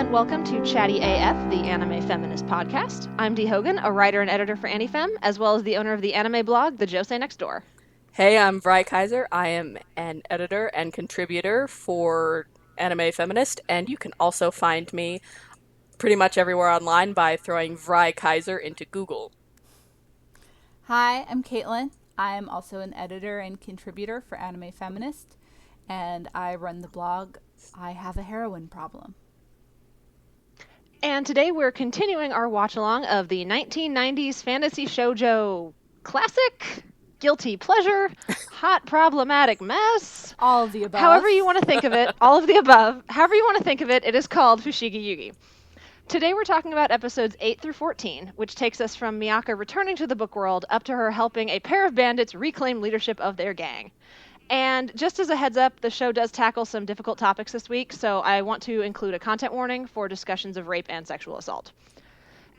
and welcome to Chatty AF, the anime feminist podcast. I'm Dee Hogan, a writer and editor for AniFem, as well as the owner of the anime blog, The Josei Next Door. Hey, I'm Vrai Kaiser. I am an editor and contributor for Anime Feminist, and you can also find me pretty much everywhere online by throwing Vrai Kaiser into Google. Hi, I'm Caitlin. I'm also an editor and contributor for Anime Feminist, and I run the blog I Have a Heroin Problem. And today we're continuing our watch-along of the 1990s fantasy shoujo classic, guilty pleasure, hot problematic mess. All of the above. However you want to think of it, all of the above. However you want to think of it, it is called Fushigi Yugi. Today we're talking about episodes 8 through 14, which takes us from Miaka returning to the book world up to her helping a pair of bandits reclaim leadership of their gang. And just as a heads up, the show does tackle some difficult topics this week, so I want to include a content warning for discussions of rape and sexual assault.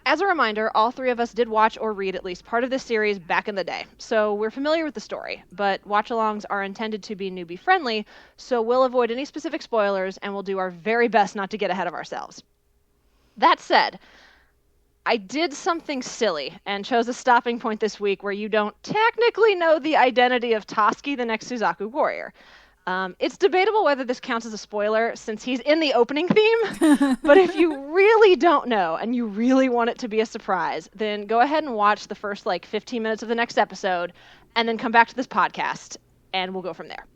As a reminder, all three of us did watch or read at least part of this series back in the day, so we're familiar with the story, but watch-alongs are intended to be newbie-friendly, so we'll avoid any specific spoilers and we'll do our very best not to get ahead of ourselves. That said, I did something silly and chose a stopping point this week where you don't technically know the identity of Toski, the next Suzaku warrior. It's debatable whether this counts as a spoiler since he's in the opening theme, but if you really don't know and you really want it to be a surprise, then go ahead and watch the first 15 minutes of the next episode and then come back to this podcast and we'll go from there.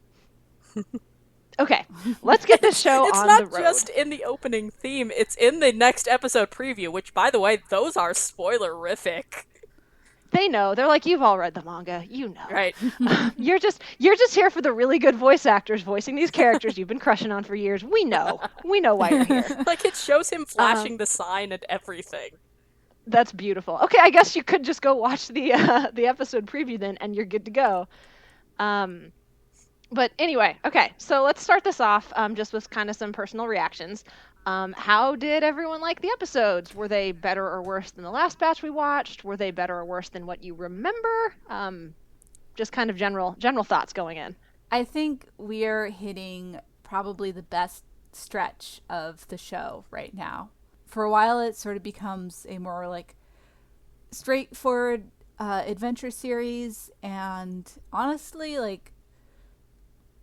Okay, let's get this show on the road. It's not just in the opening theme, it's in the next episode preview, which, by the way, those are spoilerific. They know. They're like, you've all read the manga. You know. Right. You're just here for the really good voice actors voicing these characters you've been crushing on for years. We know. We know why you're here. It shows him flashing the sign and everything. That's beautiful. Okay, I guess you could just go watch the episode preview then, and you're good to go. But anyway, okay, so let's start this off just with kind of some personal reactions. How did everyone like the episodes? Were they better or worse than the last batch we watched? Were they better or worse than what you remember? Just kind of general thoughts going in. I think we're hitting probably the best stretch of the show right now. For a while, it sort of becomes a more straightforward adventure series, and honestly,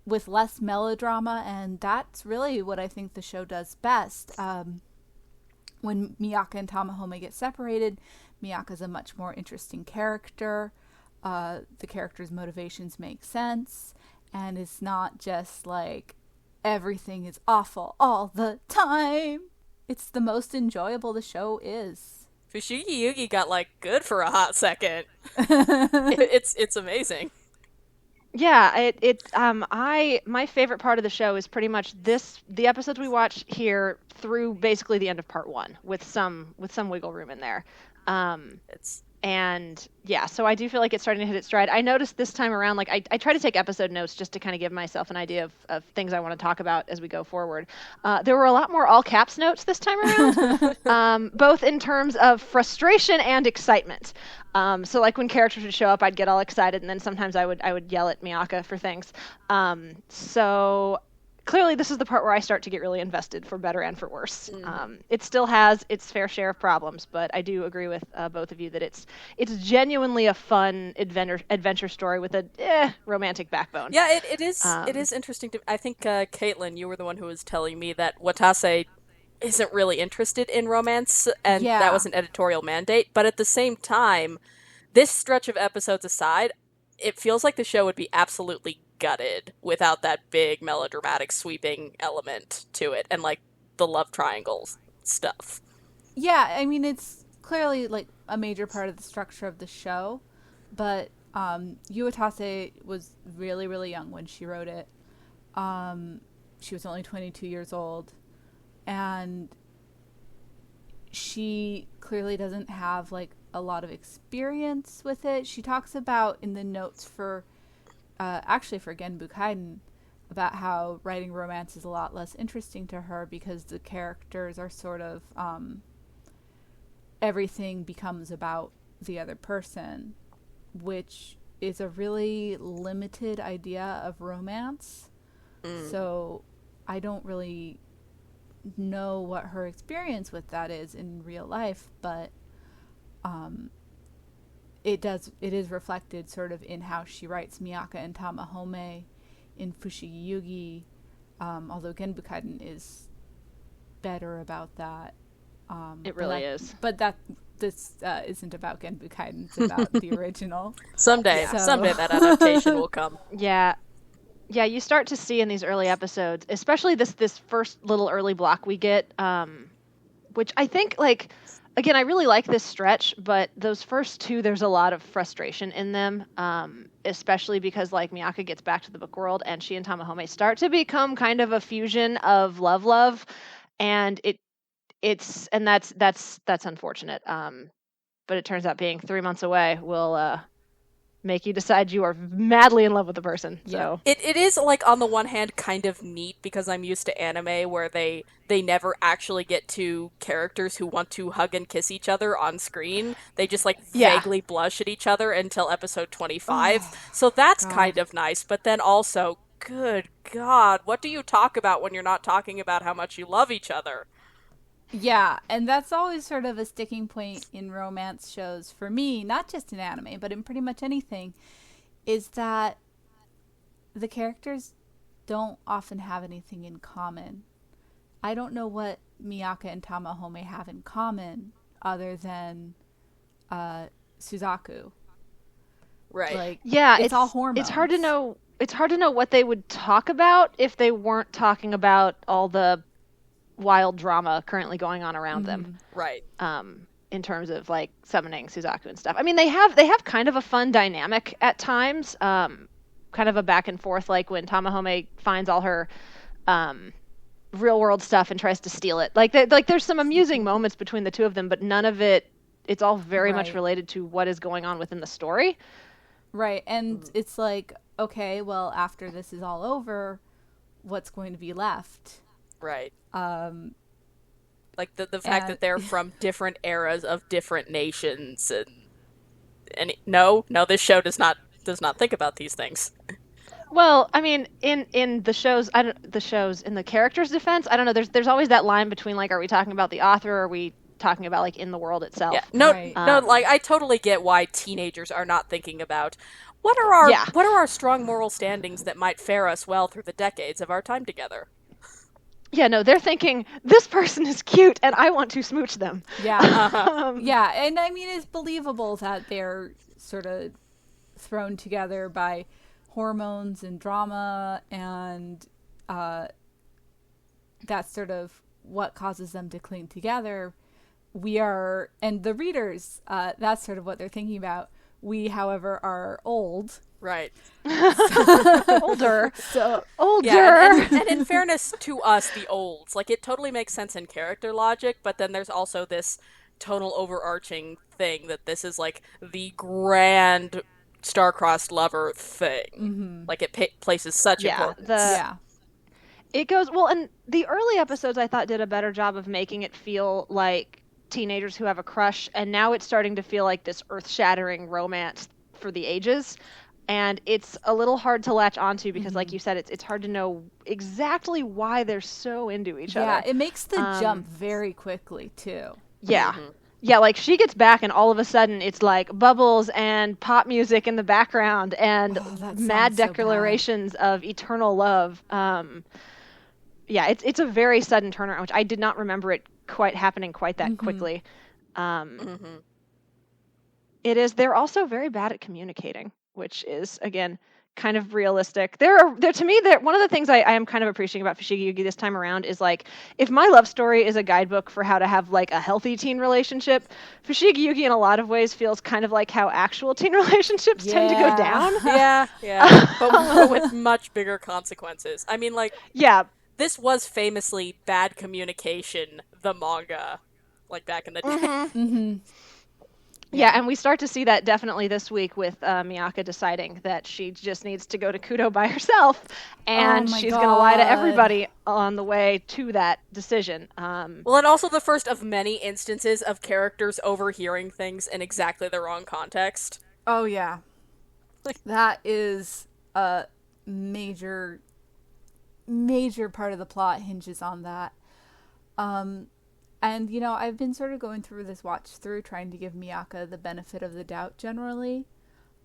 with less melodrama, and that's really what I think the show does best. When Miaka and Tamahome get separated, Miyaka's a much more interesting character. The character's motivations make sense, and it's not just everything is awful all the time. It's the most enjoyable the show is. Fushigi Yugi got good for a hot second. It's amazing. Yeah, my favorite part of the show is pretty much the episodes we watch here through basically the end of part 1 with some wiggle room in there. And yeah, so I do feel like it's starting to hit its stride. I noticed this time around, I try to take episode notes just to kind of give myself an idea of things I want to talk about as we go forward. There were a lot more all caps notes this time around, both in terms of frustration and excitement. So when characters would show up, I'd get all excited, and then sometimes I would yell at Miaka for things. So clearly this is the part where I start to get really invested, for better and for worse. It still has its fair share of problems, but I do agree with both of you that it's genuinely a fun adventure story with a romantic backbone. Yeah, it is interesting I think, Caitlin, you were the one who was telling me that Watase isn't really interested in romance, and that was an editorial mandate, but at the same time, this stretch of episodes aside, it feels like the show would be absolutely gutted without that big melodramatic sweeping element to it, and the love triangle stuff. Yeah, I mean, it's clearly a major part of the structure of the show, but Uetase was really, really young when she wrote it. She was only 22 years old, and she clearly doesn't have a lot of experience with it. She talks about in the notes for Genbu Kaiden about how writing romance is a lot less interesting to her because the characters are sort of everything becomes about the other person, which is a really limited idea of romance. So I don't really know what her experience with that is in real life, but it is reflected sort of in how she writes Miaka and Tamahome in Fushigi Yugi, although Genbukaiden is better about that. It really is. But this isn't about Genbukaiden, it's about the original. Someday that adaptation will come. Yeah. Yeah, you start to see in these early episodes, especially this first little early block we get, which I think, like, again, I really like this stretch, but those first two, there's a lot of frustration in them, especially because, like, Miaka gets back to the book world, and she and Tamahome start to become kind of a fusion of love, and that's unfortunate. But it turns out being 3 months away will make you decide you are madly in love with the person. So it is, like, on the one hand kind of neat because I'm used to anime where they never actually get to characters who want to hug and kiss each other on screen. They just, like, vaguely blush at each other until episode 25. So that's kind of nice, but then also, good God, what do you talk about when you're not talking about how much you love each other? Yeah, and that's always sort of a sticking point in romance shows for me, not just in anime, but in pretty much anything, is that the characters don't often have anything in common. I don't know what Miaka and Tamahome have in common other than Suzaku. Right. Like, yeah, it's all hormones. It's hard to know what they would talk about if they weren't talking about all the wild drama currently going on around them. Right. In terms of, like, summoning Suzaku and stuff. I mean, they have kind of a fun dynamic at times, kind of a back and forth, like when Tamahome finds all her real world stuff and tries to steal it. Like there's some amusing moments between the two of them, but none of it's all very much related to what is going on within the story. Right. And it's like, okay, well, after this is all over, what's going to be left? Right. Like the fact that they're from different eras of different nations, and no, this show does not think about these things. Well, I mean, in the shows, in the characters' defense, I don't know. There's always that line between, like, are we talking about the author, or are we talking about, like, in the world itself? Yeah. No, like, I totally get why teenagers are not thinking about what are our strong moral standings that might fare us well through the decades of our time together. Yeah, no, they're thinking, this person is cute and I want to smooch them. Yeah. Yeah, and I mean, it's believable that they're sort of thrown together by hormones and drama, and that's sort of what causes them to cling together. And the readers, that's sort of what they're thinking about. We, however, are old. Right. Older. So older. Yeah, and in fairness to us, the olds, like, it totally makes sense in character logic, but then there's also this tonal overarching thing that this is, like, the grand star-crossed lover thing. Mm-hmm. Like, it places such importance. It goes, well, and the early episodes I thought did a better job of making it feel like teenagers who have a crush, and now it's starting to feel like this earth-shattering romance for the ages. And it's a little hard to latch onto because, like you said, it's hard to know exactly why they're so into each other. Yeah, it makes the jump very quickly, too. Yeah. Mm-hmm. Yeah, like, she gets back and all of a sudden it's like bubbles and pop music in the background and mad declarations of eternal love. Yeah, it's a very sudden turnaround, which I did not remember it quite happening quite that quickly. It is. They're also very bad at communicating, which is, again, kind of realistic. To me, one of the things I am kind of appreciating about Fushigi Yugi this time around is, like, if my love story is a guidebook for how to have, like, a healthy teen relationship, Fushigi Yugi in a lot of ways feels kind of like how actual teen relationships tend to go down. Yeah. but with much bigger consequences. I mean, like, this was famously bad communication, the manga, like, back in the day. Yeah, and we start to see that definitely this week with Miaka deciding that she just needs to go to Kudo by herself, and she's going to lie to everybody on the way to that decision. Well, and also the first of many instances of characters overhearing things in exactly the wrong context. Oh, yeah. That is a major part of the plot hinges on that. And, you know, I've been sort of going through this watch through trying to give Miaka the benefit of the doubt generally,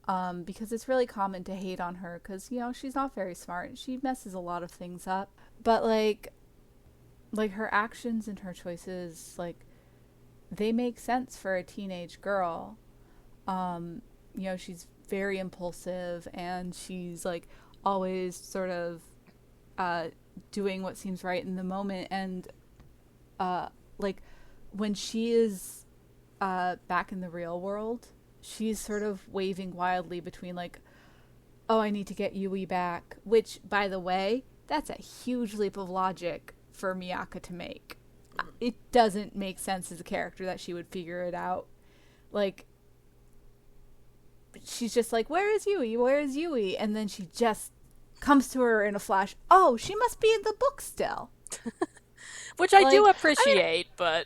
because it's really common to hate on her because, you know, she's not very smart. She messes a lot of things up. But, like her actions and her choices, like, they make sense for a teenage girl. You know, she's very impulsive and she's, like, always sort of doing what seems right in the moment. And, like, when she is back in the real world, she's sort of waving wildly between, like, oh, I need to get Yui back, which, by the way, that's a huge leap of logic for Miaka to make. It doesn't make sense as a character that she would figure it out. Like, she's just like, where is Yui? Where is Yui? And then she just comes to her in a flash. Oh, she must be in the book still. Which I do appreciate, but...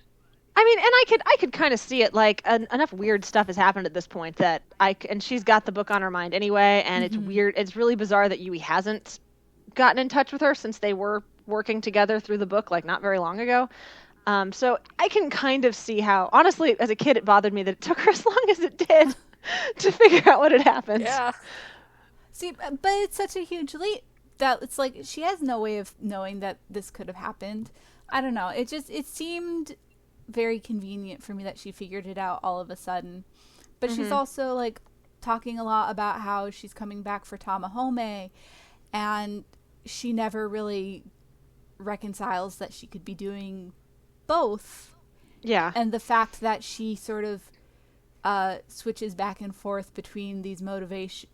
I mean, and I could kind of see it, like, enough weird stuff has happened at this point that and she's got the book on her mind anyway, and it's weird, it's really bizarre that Yui hasn't gotten in touch with her since they were working together through the book, like, not very long ago. So I can kind of see how, honestly, as a kid, it bothered me that it took her as long as it did to figure out what had happened. Yeah. See, but it's such a huge leap that it's like, she has no way of knowing that this could have happened. I don't know. It seemed very convenient for me that she figured it out all of a sudden. But she's also, like, talking a lot about how she's coming back for Tamahome, and she never really reconciles that she could be doing both. Yeah. And the fact that she sort of switches back and forth between these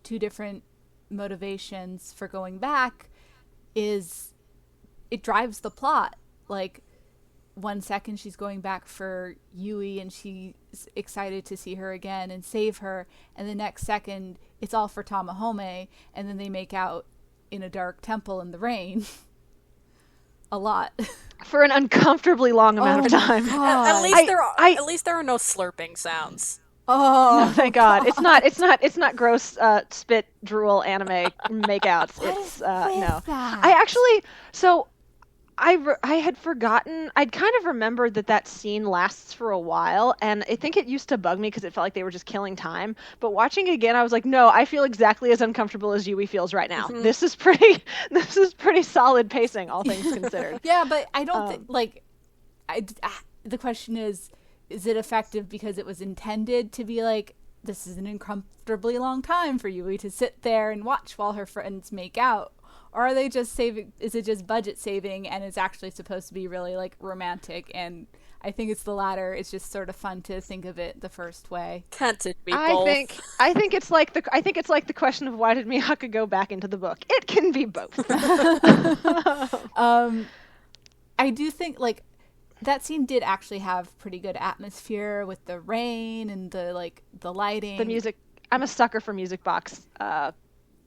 two different motivations for going back it drives the plot. Like, 1 second she's going back for Yui and she's excited to see her again and save her, and the next second it's all for Tamahome, and then they make out in a dark temple in the rain. A lot. For an uncomfortably long amount of time. At least there are no slurping sounds. Oh, no, thank God. It's not gross spit drool anime makeouts. It's no. That? I had forgotten. I'd kind of remembered that scene lasts for a while, and I think it used to bug me because it felt like they were just killing time. But watching it again, I was like, no, I feel exactly as uncomfortable as Yui feels right now. This is pretty solid pacing, all things considered. Yeah, but I don't think, like, the question is it effective because it was intended to be like, this is an uncomfortably long time for Yui to sit there and watch while her friends make out? Or are they just saving? Is it just budget saving, and it's actually supposed to be really, like, romantic? And I think it's the latter. It's just sort of fun to think of it the first way. Can't it be both? I think it's like the question of why did Miaka go back into the book? It can be both. I do think, like, that scene did actually have pretty good atmosphere with the rain and the lighting, the music. I'm a sucker for music box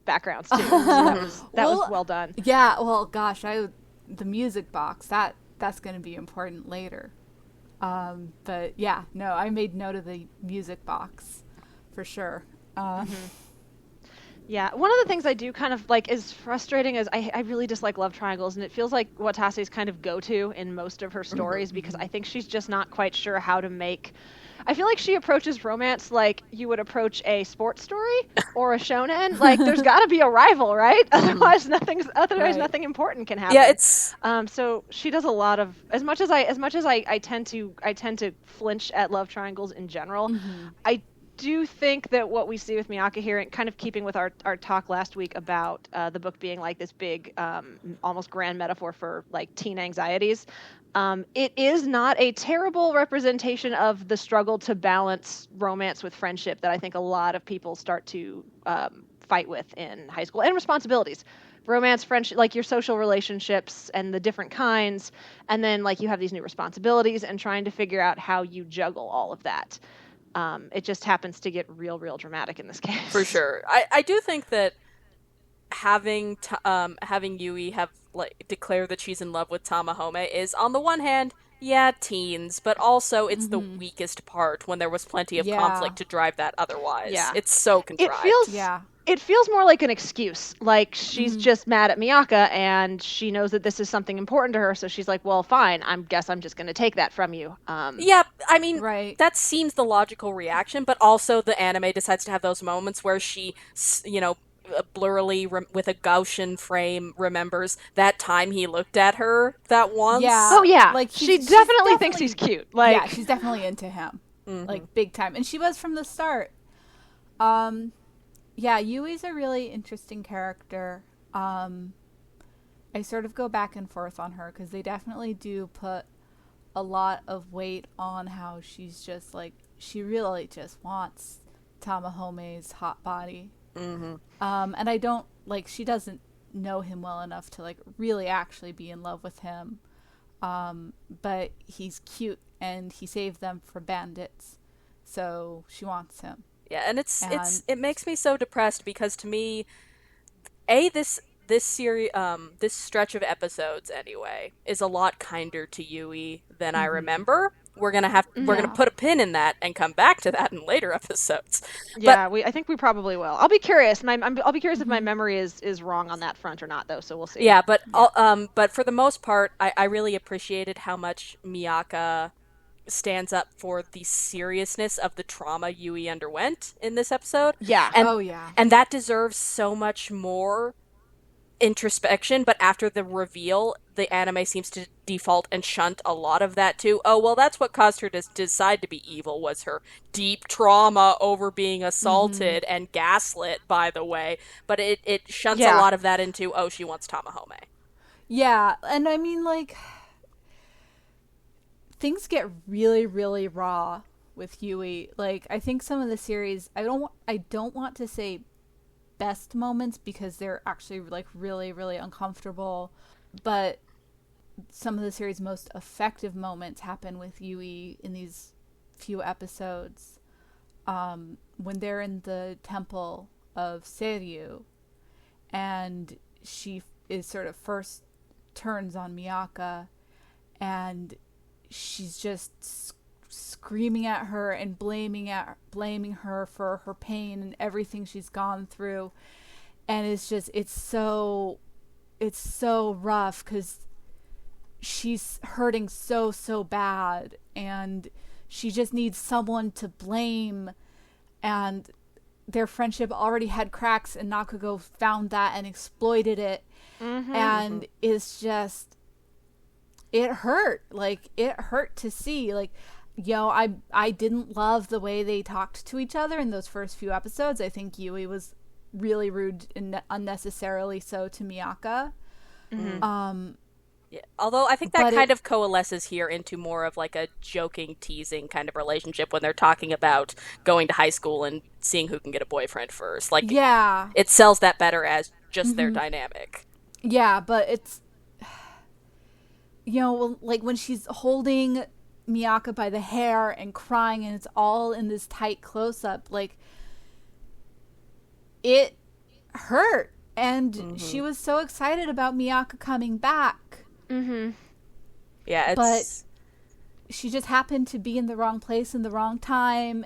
backgrounds too. So that was well done. Yeah, well, gosh, the music box, that's going to be important later. But yeah, no, I made note of the music box for sure. Yeah, one of the things I do kind of like is frustrating is I really dislike love triangles, and it feels like Watase's kind of go-to in most of her stories because I think she's just not quite sure how to make... I feel like she approaches romance like you would approach a sports story or a shonen. Like, there's got to be a rival, right? Otherwise, nothing important can happen. Yeah, it's so she does a lot of as much as I tend to flinch at love triangles in general. I do think that what we see with Miaka here, and kind of keeping with our talk last week about the book being like this big, almost grand metaphor for like teen anxieties, it is not a terrible representation of the struggle to balance romance with friendship that I think a lot of people start to fight with in high school, and responsibilities. Romance, friendship, like your social relationships and the different kinds, and then like you have these new responsibilities and trying to figure out how you juggle all of that. It just happens to get real dramatic in this case. For sure. I do think that having Yui have like declare that she's in love with Tamahome is, on the one hand, yeah, teens, but also it's the weakest part when there was plenty of conflict to drive that otherwise. Yeah. It's so contrived. it feels more like an excuse. Like she's just mad at Miaka and she knows that this is something important to her. So she's like, well, fine. I guess I'm just going to take that from you. Yeah, I mean, Right. that seems the logical reaction, but also the anime decides to have those moments where she, blurrily with a Gaussian frame remembers that time he looked at her that once. Yeah. Oh yeah. Like she definitely thinks he's cute. Like yeah, she's definitely into him. Like big time. And she was from the start. Yeah, Yui's a really interesting character. I sort of go back and forth on her because they definitely do put a lot of weight on how she's just like, she really just wants Tamahome's hot body. And I don't, like, she doesn't know him well enough to, like, really actually be in love with him. But he's cute and he saved them from bandits. So she wants him. Yeah, and it makes me so depressed because to me, this series, this stretch of episodes anyway, is a lot kinder to Yui than I remember. We're gonna put a pin in that and come back to that in later episodes. Yeah, I think we probably will. I'll be curious. I'll be curious if my memory is wrong on that front or not, though. So we'll see. Yeah, but for the most part, I really appreciated how much Miaka stands up for the seriousness of the trauma Yui underwent in this episode. Yeah. And, and that deserves so much more introspection, but after the reveal, the anime seems to default and shunt a lot of that to, oh, well, that's what caused her to decide to be evil, was her deep trauma over being assaulted and gaslit, by the way. But it shunts a lot of that into, oh, she wants Tamahome. Yeah, and I mean, like, things get really, really raw with Yui. Like, I think some of the series, I don't want to say best moments because they're actually, like, really, really uncomfortable, but some of the series' most effective moments happen with Yui in these few episodes. When they're in the temple of Seiryu and she is sort of first turns on Miaka and she's just screaming at her and blaming her for her pain and everything she's gone through, and it's so rough because she's hurting so bad and she just needs someone to blame, and their friendship already had cracks and Nakago found that and exploited it. And it's just, it hurt to see, like, I didn't love the way they talked to each other in those first few episodes. I think Yui was really rude and unnecessarily so to Miaka. Yeah. Although I think that kind of coalesces here into more of like a joking, teasing kind of relationship when they're talking about going to high school and seeing who can get a boyfriend first. Like, yeah, it sells that better as just their dynamic. Yeah, but it's, like when she's holding Miaka by the hair and crying and it's all in this tight close-up, like, it hurt. And she was so excited about Miaka coming back. Yeah, but she just happened to be in the wrong place in the wrong time.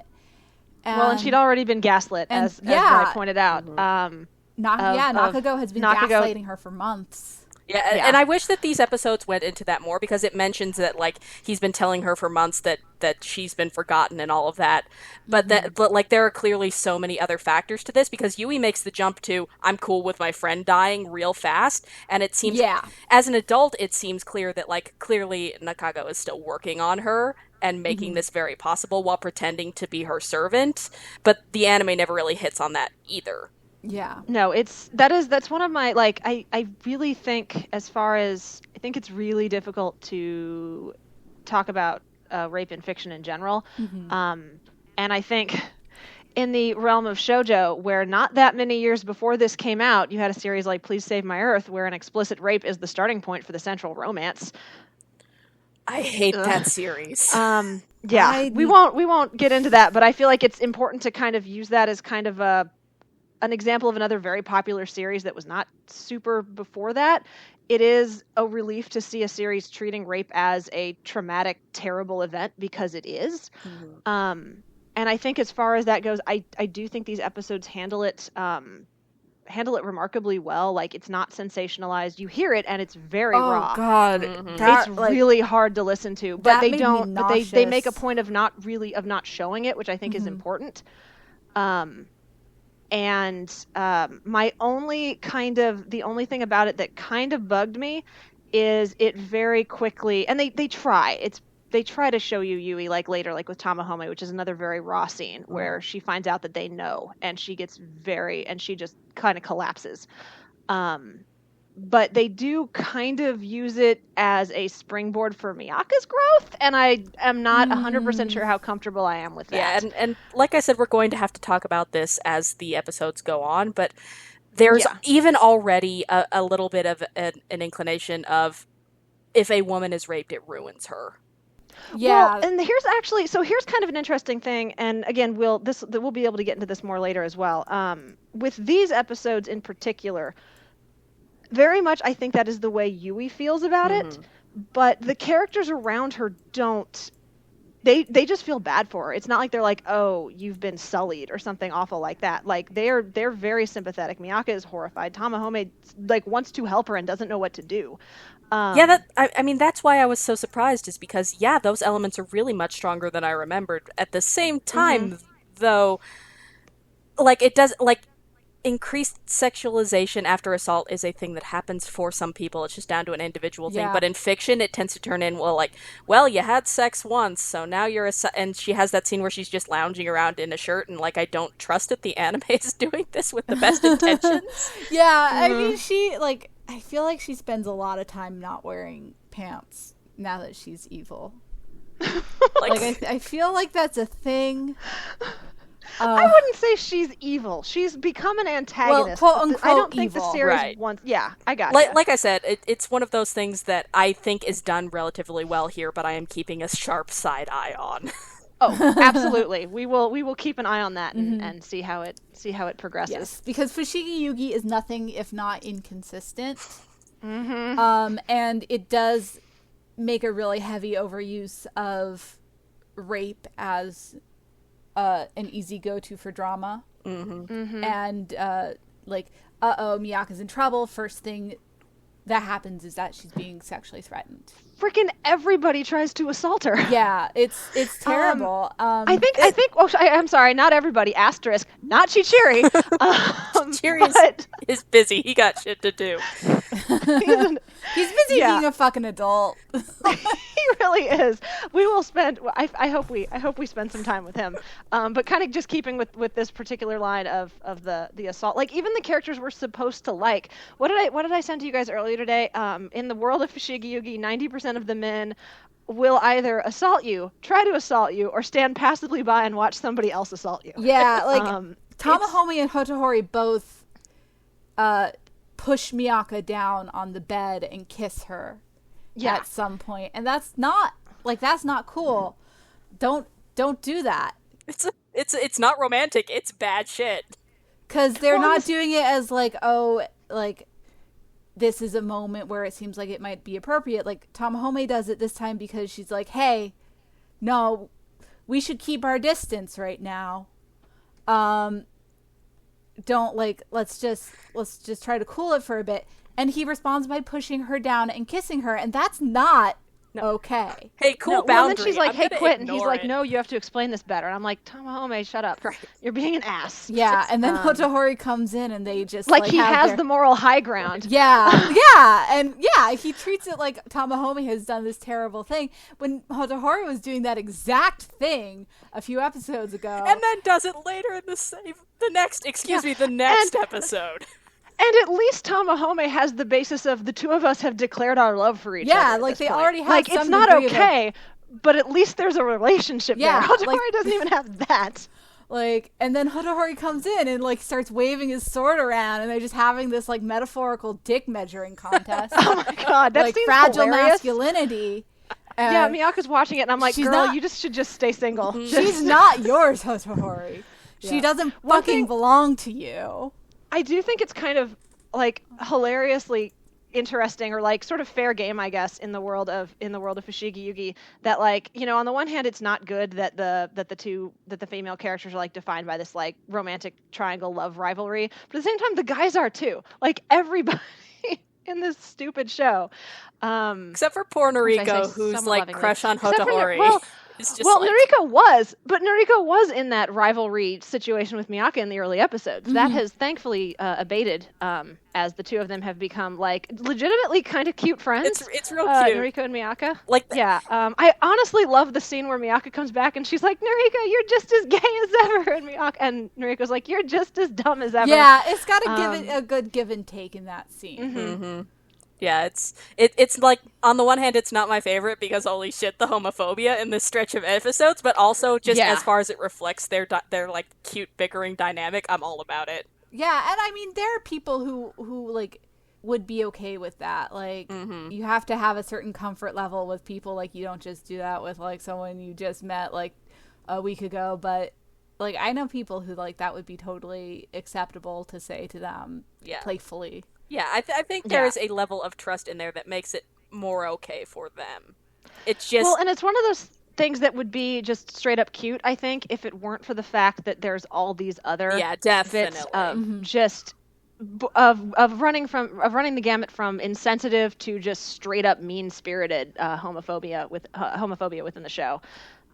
And she'd already been gaslit, as Vrai pointed out. Nakago has been gaslighting her for months. Yeah, and I wish that these episodes went into that more, because it mentions that, like, he's been telling her for months that she's been forgotten and all of that. But but there are clearly so many other factors to this, because Yui makes the jump to, I'm cool with my friend dying real fast, and it seems, as an adult, it seems clear that, like, clearly Nakago is still working on her and making this very possible while pretending to be her servant, but the anime never really hits on that either. Yeah. No, that's one of my, like, I really think, as far as, I think it's really difficult to talk about rape in fiction in general. And I think in the realm of shoujo, where not that many years before this came out, you had a series like Please Save My Earth, where an explicit rape is the starting point for the central romance. I hate that series. We won't get into that, but I feel like it's important to kind of use that as kind of an example of another very popular series that was not super before that. It is a relief to see a series treating rape as a traumatic, terrible event, because it is. And I think as far as that goes, I do think these episodes handle it handle it remarkably well. Like, it's not sensationalized. You hear it and it's very raw. Oh God, It's really hard to listen to, but they don't. But they make a point of not showing it, which I think is important. My only the only thing about it that kind of bugged me is it very quickly, and they try to show you Yui, like later, like with Tamahome, which is another very raw scene where she finds out that they know, and she gets and she just kind of collapses. But they do kind of use it as a springboard for Miyaka's growth, and I am not 100% sure how comfortable I am with that. Yeah, and like I said, we're going to have to talk about this as the episodes go on, but there's even already a little bit of an inclination of, if a woman is raped, it ruins her. Yeah. Well, and here's kind of an interesting thing, and again, we'll be able to get into this more later as well. With these episodes in particular, very much I think that is the way Yui feels about it, but the characters around her don't. They just feel bad for her. It's not like they're like, "Oh, you've been sullied" or something awful like that. Like, they're very sympathetic. Miyaka is horrified. Tamahome like wants to help her and doesn't know what to do. I mean, that's why I was so surprised, is because, those elements are really much stronger than I remembered. At the same time, though, like, it does, like, increased sexualization after assault is a thing that happens for some people. It's just down to an individual thing. But in fiction, it tends to turn in, well, you had sex once, so now you're and she has that scene where she's just lounging around in a shirt, and, like, I don't trust that the anime is doing this with the best intentions. I mean, she, like, I feel like she spends a lot of time not wearing pants now that she's evil. I feel like that's a thing. I wouldn't say she's evil. She's become an antagonist. Well, quote unquote, I don't think evil. the series wants. Yeah, I got it. Like I said, it's one of those things that I think is done relatively well here, but I am keeping a sharp side eye on. Oh, absolutely. We will keep an eye on that and see how it progresses. Yes, because Fushigi Yugi is nothing if not inconsistent. And it does make a really heavy overuse of rape as an easy go-to for drama. And Miyaka's in trouble. First thing that happens is that she's being sexually threatened. Freaking everybody tries to assault her. Yeah, it's terrible. I think. I'm sorry, not everybody. Asterisk, not Chichiri. Chichiri is busy. He got shit to do. He's busy being a fucking adult. He really is. We will spend. I hope we spend some time with him. But kind of just keeping with this particular line of the assault. Like, even the characters we're supposed to like. What did I send to you guys earlier today? In the world of Fushigi Yugi, 90% of the men will either assault you, try to assault you, or stand passively by and watch somebody else assault you. Yeah, like Tamahome and Hotohori both push Miaka down on the bed and kiss her at some point, and that's not cool. Don't do that. It's not romantic. It's bad shit. Because they're not doing it as this is a moment where it seems like it might be appropriate. Like, Tamahome does it this time because she's like, hey, no, we should keep our distance right now. Let's just try to cool it for a bit. And he responds by pushing her down and kissing her, and that's not okay. Hey, cool boundary. Well, then she's like, hey, quit. And he's like, no, you have to explain this better. And I'm like, Tamahome, shut up. Right. You're being an ass. Yeah, and then Hotohori comes in and they just he has the moral high ground. Yeah, and he treats it like Tamahome has done this terrible thing when Hotohori was doing that exact thing a few episodes ago. And then does it later in the next episode. And at least Tamahome has the basis of the two of us have declared our love for each other. Yeah, like they already have. Like, it's not okay, but at least there's a relationship there. Hotohori doesn't even have that. Like, and then Hotohori comes in and starts waving his sword around, and they're just having this metaphorical dick measuring contest. Oh my god, that seems fragile hilarious. Masculinity. Yeah, Miyaka's watching it, and I'm like, girl, you should just stay single. She's not yours, Hotohori. Yeah. She doesn't fucking belong to you. I do think it's kind of hilariously interesting, or like sort of fair game, I guess, in the world of Fushigi Yugi, that like, you know, on the one hand it's not good that the female characters are like defined by this like romantic triangle love rivalry, but at the same time the guys are too. Like everybody in this stupid show. Except for poor Nuriko, who's like crush on Hotohori. Nuriko was in that rivalry situation with Miaka in the early episodes. Mm-hmm. That has thankfully abated as the two of them have become like legitimately kind of cute friends. It's real cute. Nuriko and Miaka. I honestly love the scene where Miaka comes back and she's like, "Nuriko, you're just as gay as ever," and Nuriko's like, "You're just as dumb as ever." Yeah, it's got to give it a good give and take in that scene. Mm-hmm. Mm-hmm. Yeah, it's like, on the one hand, it's not my favorite because holy shit, the homophobia in this stretch of episodes, but also just as far as it reflects their like cute bickering dynamic, I'm all about it. Yeah, and I mean, there are people who like would be okay with that. Like, you have to have a certain comfort level with people. Like, you don't just do that with like someone you just met like a week ago. But like, I know people who like that would be totally acceptable to say to them, playfully. Yeah, I think there is a level of trust in there that makes it more okay for them. It's just... Well, and it's one of those things that would be just straight up cute, I think, if it weren't for the fact that there's all these other bits of just... Of running the gamut from insensitive to just straight up mean-spirited homophobia within the show.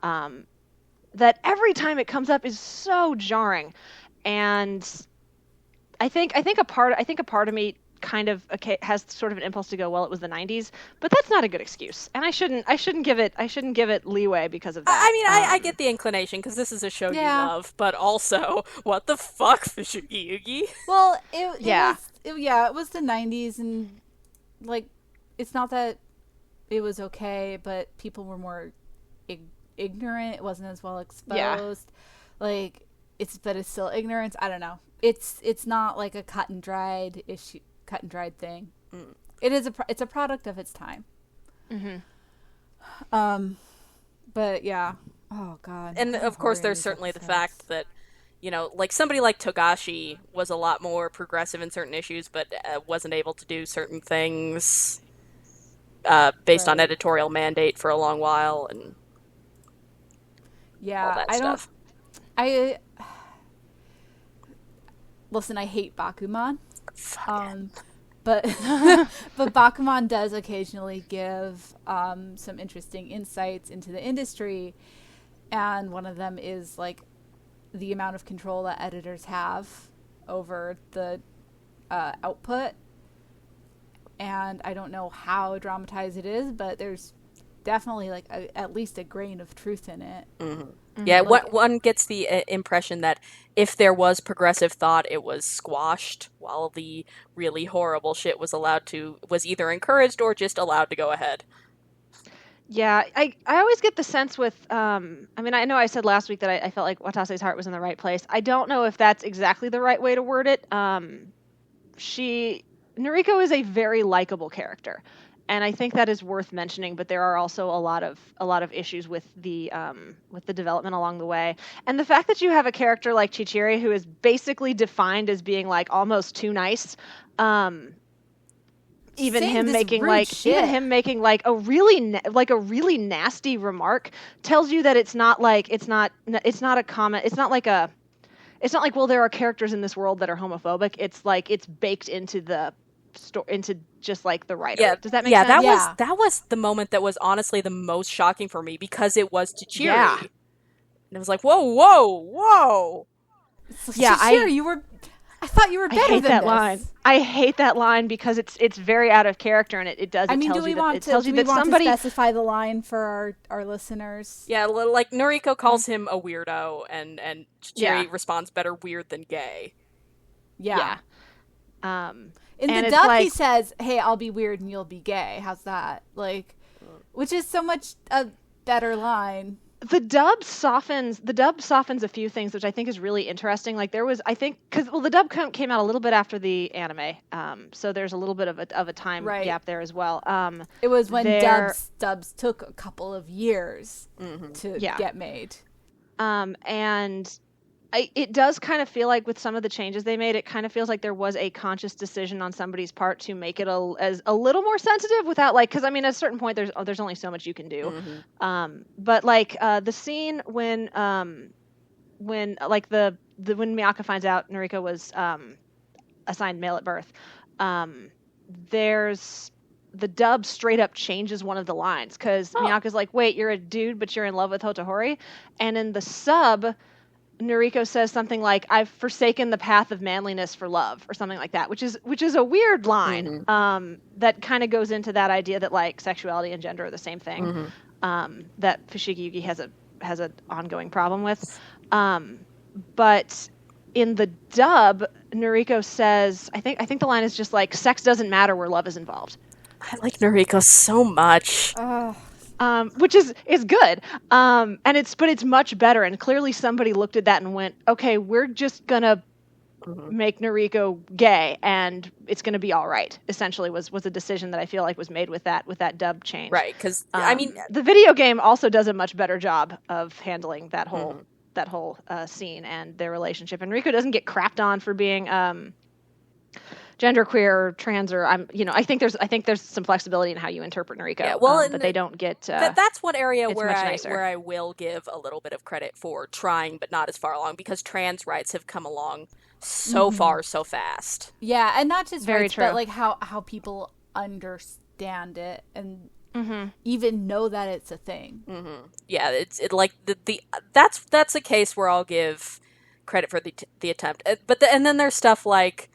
That every time it comes up is so jarring, and I think a part of me kind of has sort of an impulse to go, well, it was the 90s, but that's not a good excuse, and I shouldn't give it leeway because of that. I mean, I get the inclination because this is a show you love, but also, what the fuck, Fushigi Yugi? Well, it was the 90s, and like, it's not that it was okay, but people were more ignorant. It wasn't as well exposed. Like, it's still ignorance. I don't know. It's not like a cut and dried thing. It's a product of its time. But yeah. Oh god. And of course there's certainly the fact that, you know, like somebody like Togashi was a lot more progressive in certain issues, but wasn't able to do certain things based on editorial mandate for a long while, and all that stuff. Listen, I hate Bakuman. But Bakuman does occasionally give some interesting insights into the industry, and one of them is like the amount of control that editors have over the output. And I don't know how dramatized it is, but there's definitely like at least a grain of truth in it. Yeah, one gets the impression that if there was progressive thought, it was squashed, while the really horrible shit was either encouraged or just allowed to go ahead. Yeah, I always get the sense with, I mean, I know I said last week that I felt like Watase's heart was in the right place. I don't know if that's exactly the right way to word it. Nuriko is a very likable character, and I think that is worth mentioning. But there are also a lot of issues with the development along the way, and the fact that you have a character like Chichiri who is basically defined as being like almost too nice. Even him making a really nasty remark tells you that it's not like well, there are characters in this world that are homophobic. It's like it's baked into into just like the writer. Yeah. Does that make sense? That was the moment that was honestly the most shocking for me, because it was Chichiri. Yeah. And it was like, whoa. Yeah, Chichiri, I thought you were better than this. Line. I hate that line because it's very out of character, and it does. Do we want to specify the line for our listeners? Yeah, like Nuriko calls him a weirdo, and Chichiri responds better weird than gay. Yeah. In the dub, he says, "Hey, I'll be weird and you'll be gay." How's that? Like, which is so much a better line. The dub softens a few things, which I think is really interesting. Like because the dub came out a little bit after the anime, so there's a little bit of a time gap there as well. It was when dubs took a couple of years to get made. And it does kind of feel like with some of the changes they made, it kind of feels like there was a conscious decision on somebody's part to make it a little more sensitive without like, because I mean, at a certain point, there's only so much you can do. But like the scene when like when Miaka finds out Nuriko was assigned male at birth, there's the dub straight up changes one of the lines because Miyaka's like, wait, you're a dude, but you're in love with Hotohori, and in the sub, Nuriko says something like, I've forsaken the path of manliness for love, or something like that, which is a weird line that kind of goes into that idea that like sexuality and gender are the same thing, that Fushigi Yugi has an ongoing problem with. But in the dub, Nuriko says, I think the line is just like, sex doesn't matter where love is involved. I like Nuriko so much. Which is good. But it's much better. And clearly somebody looked at that and went, okay, we're just gonna make Nuriko gay and it's gonna be all right. Essentially was a decision that I feel like was made with that dub change. Right. Because I mean, the video game also does a much better job of handling that whole scene and their relationship. And Nuriko doesn't get crapped on for being genderqueer or trans, or I think there's some flexibility in how you interpret Nuriko. Yeah, well, but they don't get. That's one area where I will give a little bit of credit for trying, but not as far along, because trans rights have come along so far so fast. Yeah, and not just very rights, true, but like how people understand it and even know that it's a thing. Yeah, that's a case where I'll give credit for the attempt, and then there's stuff like,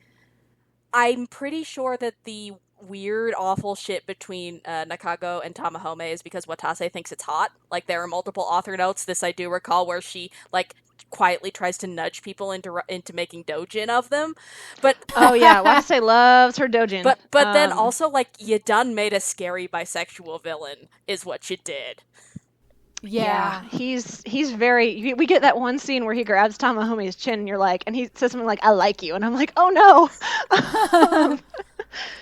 I'm pretty sure that the weird, awful shit between Nakago and Tamahome is because Watase thinks it's hot. Like, there are multiple author notes, this I do recall, where she, like, quietly tries to nudge people into making dojin of them. But oh yeah, Watase loves her dojin. But then also, like, you done made a scary bisexual villain, is what you did. Yeah, he's very. We get that one scene where he grabs Tamahome's chin, and you're like, and he says something like, "I like you," and I'm like, "Oh no!"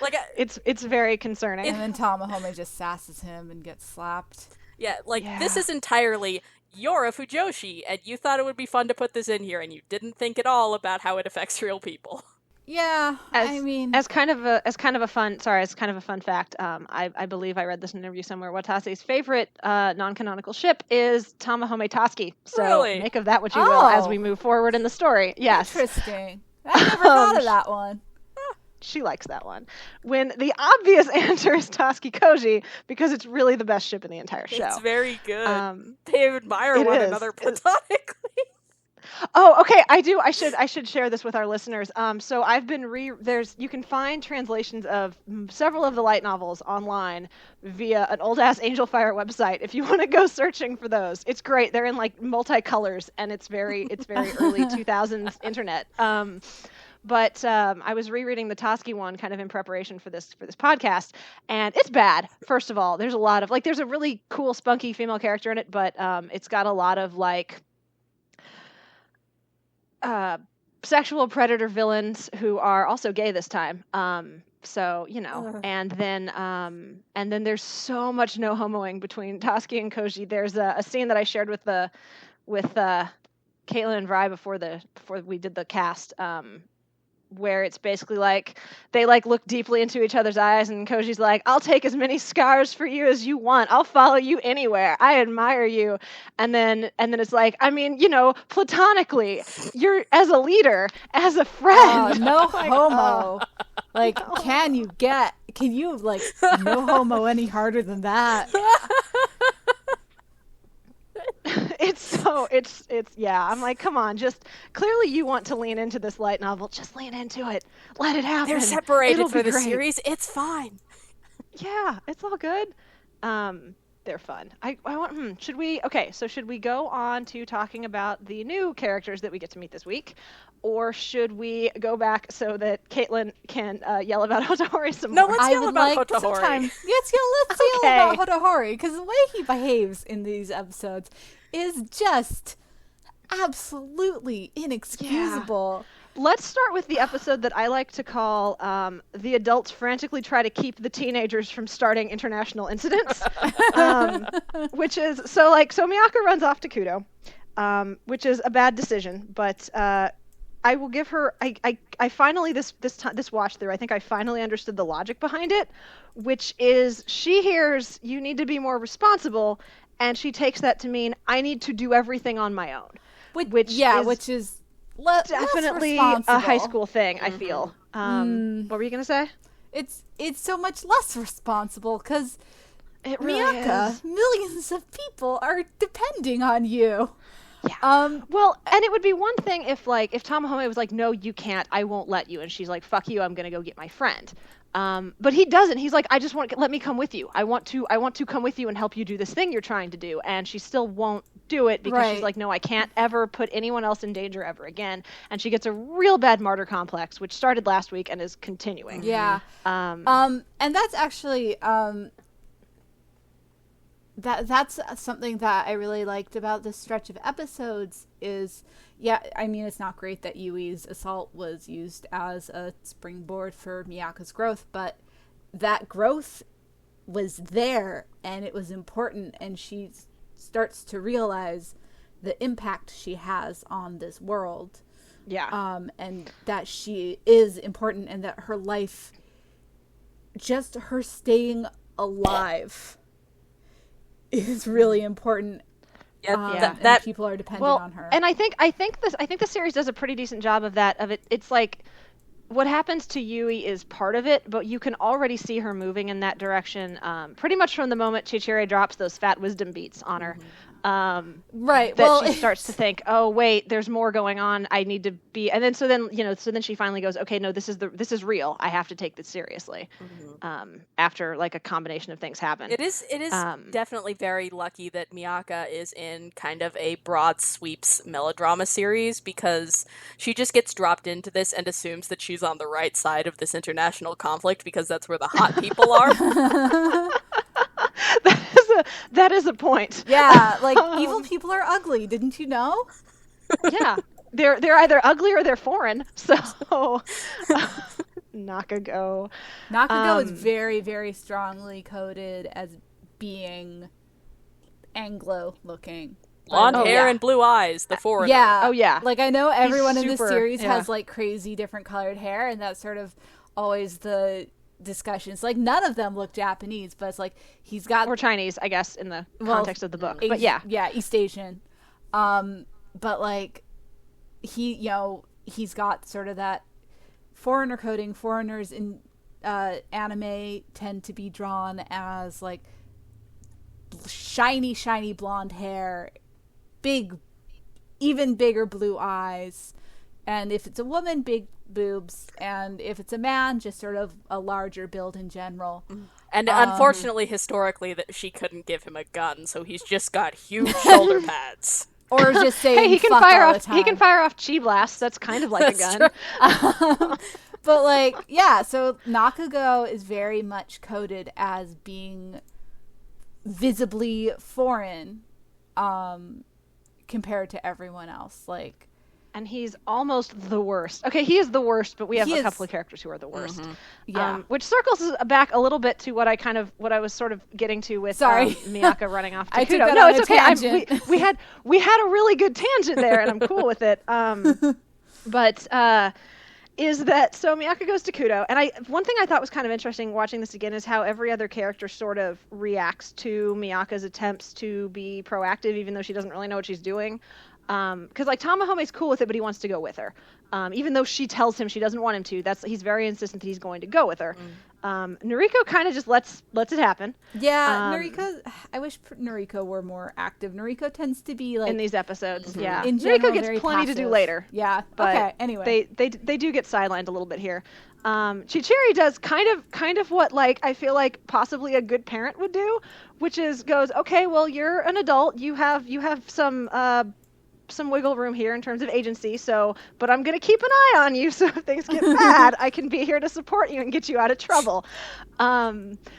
Like it's very concerning. And then Tamahome just sasses him and gets slapped. Yeah, this is entirely, you're a Fujoshi, and you thought it would be fun to put this in here, and you didn't think at all about how it affects real people. Yeah, as kind of a fun fact, I believe I read this in an interview somewhere. Watase's favorite non-canonical ship is Tamahome Tatsuki. So really? Make of that what you will as we move forward in the story. Yes. Interesting. I never thought of that one. She likes that one. When the obvious answer is Tatsuki Koji, because it's really the best ship in the entire show. It's very good. They admire one another platonically. Oh, okay. I should share this with our listeners. So I've been you can find translations of several of the light novels online via an old ass Angel Fire website. If you want to go searching for those, it's great. They're in like multicolors, and it's very early 2000s internet. But I was rereading the Tatsuki one kind of in preparation for this podcast, and it's bad. First of all, there's a lot of there's a really cool spunky female character in it, but it's got a lot of sexual predator villains who are also gay this time. So, and then there's so much no homoing between Tatsuki and Koji. There's a scene that I shared with Caitlin and Vrai before we did the cast, where it's basically like they look deeply into each other's eyes, and Koji's like, I'll take as many scars for you as you want. I'll follow you anywhere. I admire you. And then it's like, I mean, platonically, you're as a leader, as a friend. No homo. Like, can you no homo any harder than that? It's I'm like, come on, just clearly you want to lean into this light novel. Just lean into it. Let it happen. They're separated for the series. It's fine. Yeah, it's all good. They're fun. Should we go on to talking about the new characters that we get to meet this week? Or should we go back so that Caitlin can yell about Hotohori some more? No, let's yell about Hotohori. Let's yell about Hotohori, because the way he behaves in these episodes is just absolutely inexcusable. Yeah. Let's start with the episode that I like to call the adults frantically try to keep the teenagers from starting international incidents, which is so Miaka runs off to Kudo. which is a bad decision, but I will give her. I finally this watch through. I think I finally understood the logic behind it, which is she hears you need to be more responsible, and she takes that to mean I need to do everything on my own, which is definitely a high school thing. I feel. What were you gonna say? It's so much less responsible because Miaka, is. Millions of people are depending on you. Yeah. Well, and it would be one thing if Tamahome was like, no, you can't, I won't let you. And she's like, fuck you, I'm going to go get my friend. But he doesn't. He's like, let me come with you. I want to come with you and help you do this thing you're trying to do. And she still won't do it because she's like, no, I can't ever put anyone else in danger ever again. And she gets a real bad martyr complex, which started last week and is continuing. Yeah. And that's actually, that's something that I really liked about this stretch of episodes is, I mean, it's not great that Yui's assault was used as a springboard for Miyaka's growth, but that growth was there and it was important, and she starts to realize the impact she has on this world. Yeah. And that she is important, and that her life, just her staying alive, is really important. That people are dependent on her. And I think the series does a pretty decent job of that. It's like what happens to Yui is part of it, but you can already see her moving in that direction pretty much from the moment Chichiri drops those fat wisdom beats on her. Right. That she starts to think, oh wait, there's more going on. I need to be, and then so then she finally goes, okay, no, this is real. I have to take this seriously. After like a combination of things happen. It is definitely very lucky that Miaka is in kind of a broad sweeps melodrama series, because she just gets dropped into this and assumes that she's on the right side of this international conflict because that's where the hot people are. That is a point. Yeah, like evil people are ugly. Didn't you know? Yeah, they're either ugly or they're foreign. So Nakago is very, very strongly coded as being Anglo-looking. Blonde hair and blue eyes, the foreigner. Yeah. Oh yeah. Like I know everyone in this series has like crazy different colored hair, and that's sort of always the discussions. Like none of them look Japanese, but it's like he's got, or Chinese, I guess, in the context of the book. But East Asian. But like he's got sort of that foreigner coding. Foreigners in anime tend to be drawn as like shiny blonde hair, big, even bigger blue eyes, and if it's a woman, big boobs, and if it's a man, just sort of a larger build in general. And unfortunately, historically, that she couldn't give him a gun, so he's just got huge shoulder pads. Or just saying, hey, he can fuck fire all off. the time. He can fire off chi blasts. That's kind of like a gun. But like, yeah. So Nakago is very much coded as being visibly foreign, compared to everyone else. Like, and he's almost the worst. Okay, he is the worst, but we have a couple of characters who are the worst. Yeah. Which circles back a little bit to what I was sort of getting to with Miaka running off to I Kudo. took that No, on it's a okay. tangent. We had a really good tangent there, and I'm cool with it. But is that so? Miaka goes to Kudo, and one thing I thought was kind of interesting watching this again is how every other character sort of reacts to Miyaka's attempts to be proactive, even though she doesn't really know what she's doing. Because like Tamahome's cool with it, but he wants to go with her, even though she tells him she doesn't want him to. He's very insistent that he's going to go with her. Nuriko kind of just lets it happen. Yeah, Nuriko. I wish Nuriko were more active. Nuriko tends to be like in these episodes. Yeah, in general, Nuriko gets plenty to do later. Yeah, but okay. Anyway, they do get sidelined a little bit here. Chichiri does kind of what like I feel like possibly a good parent would do, which is goes, okay, well you're an adult, you have some wiggle room here in terms of agency, but I'm going to keep an eye on you, so if things get bad, I can be here to support you and get you out of trouble.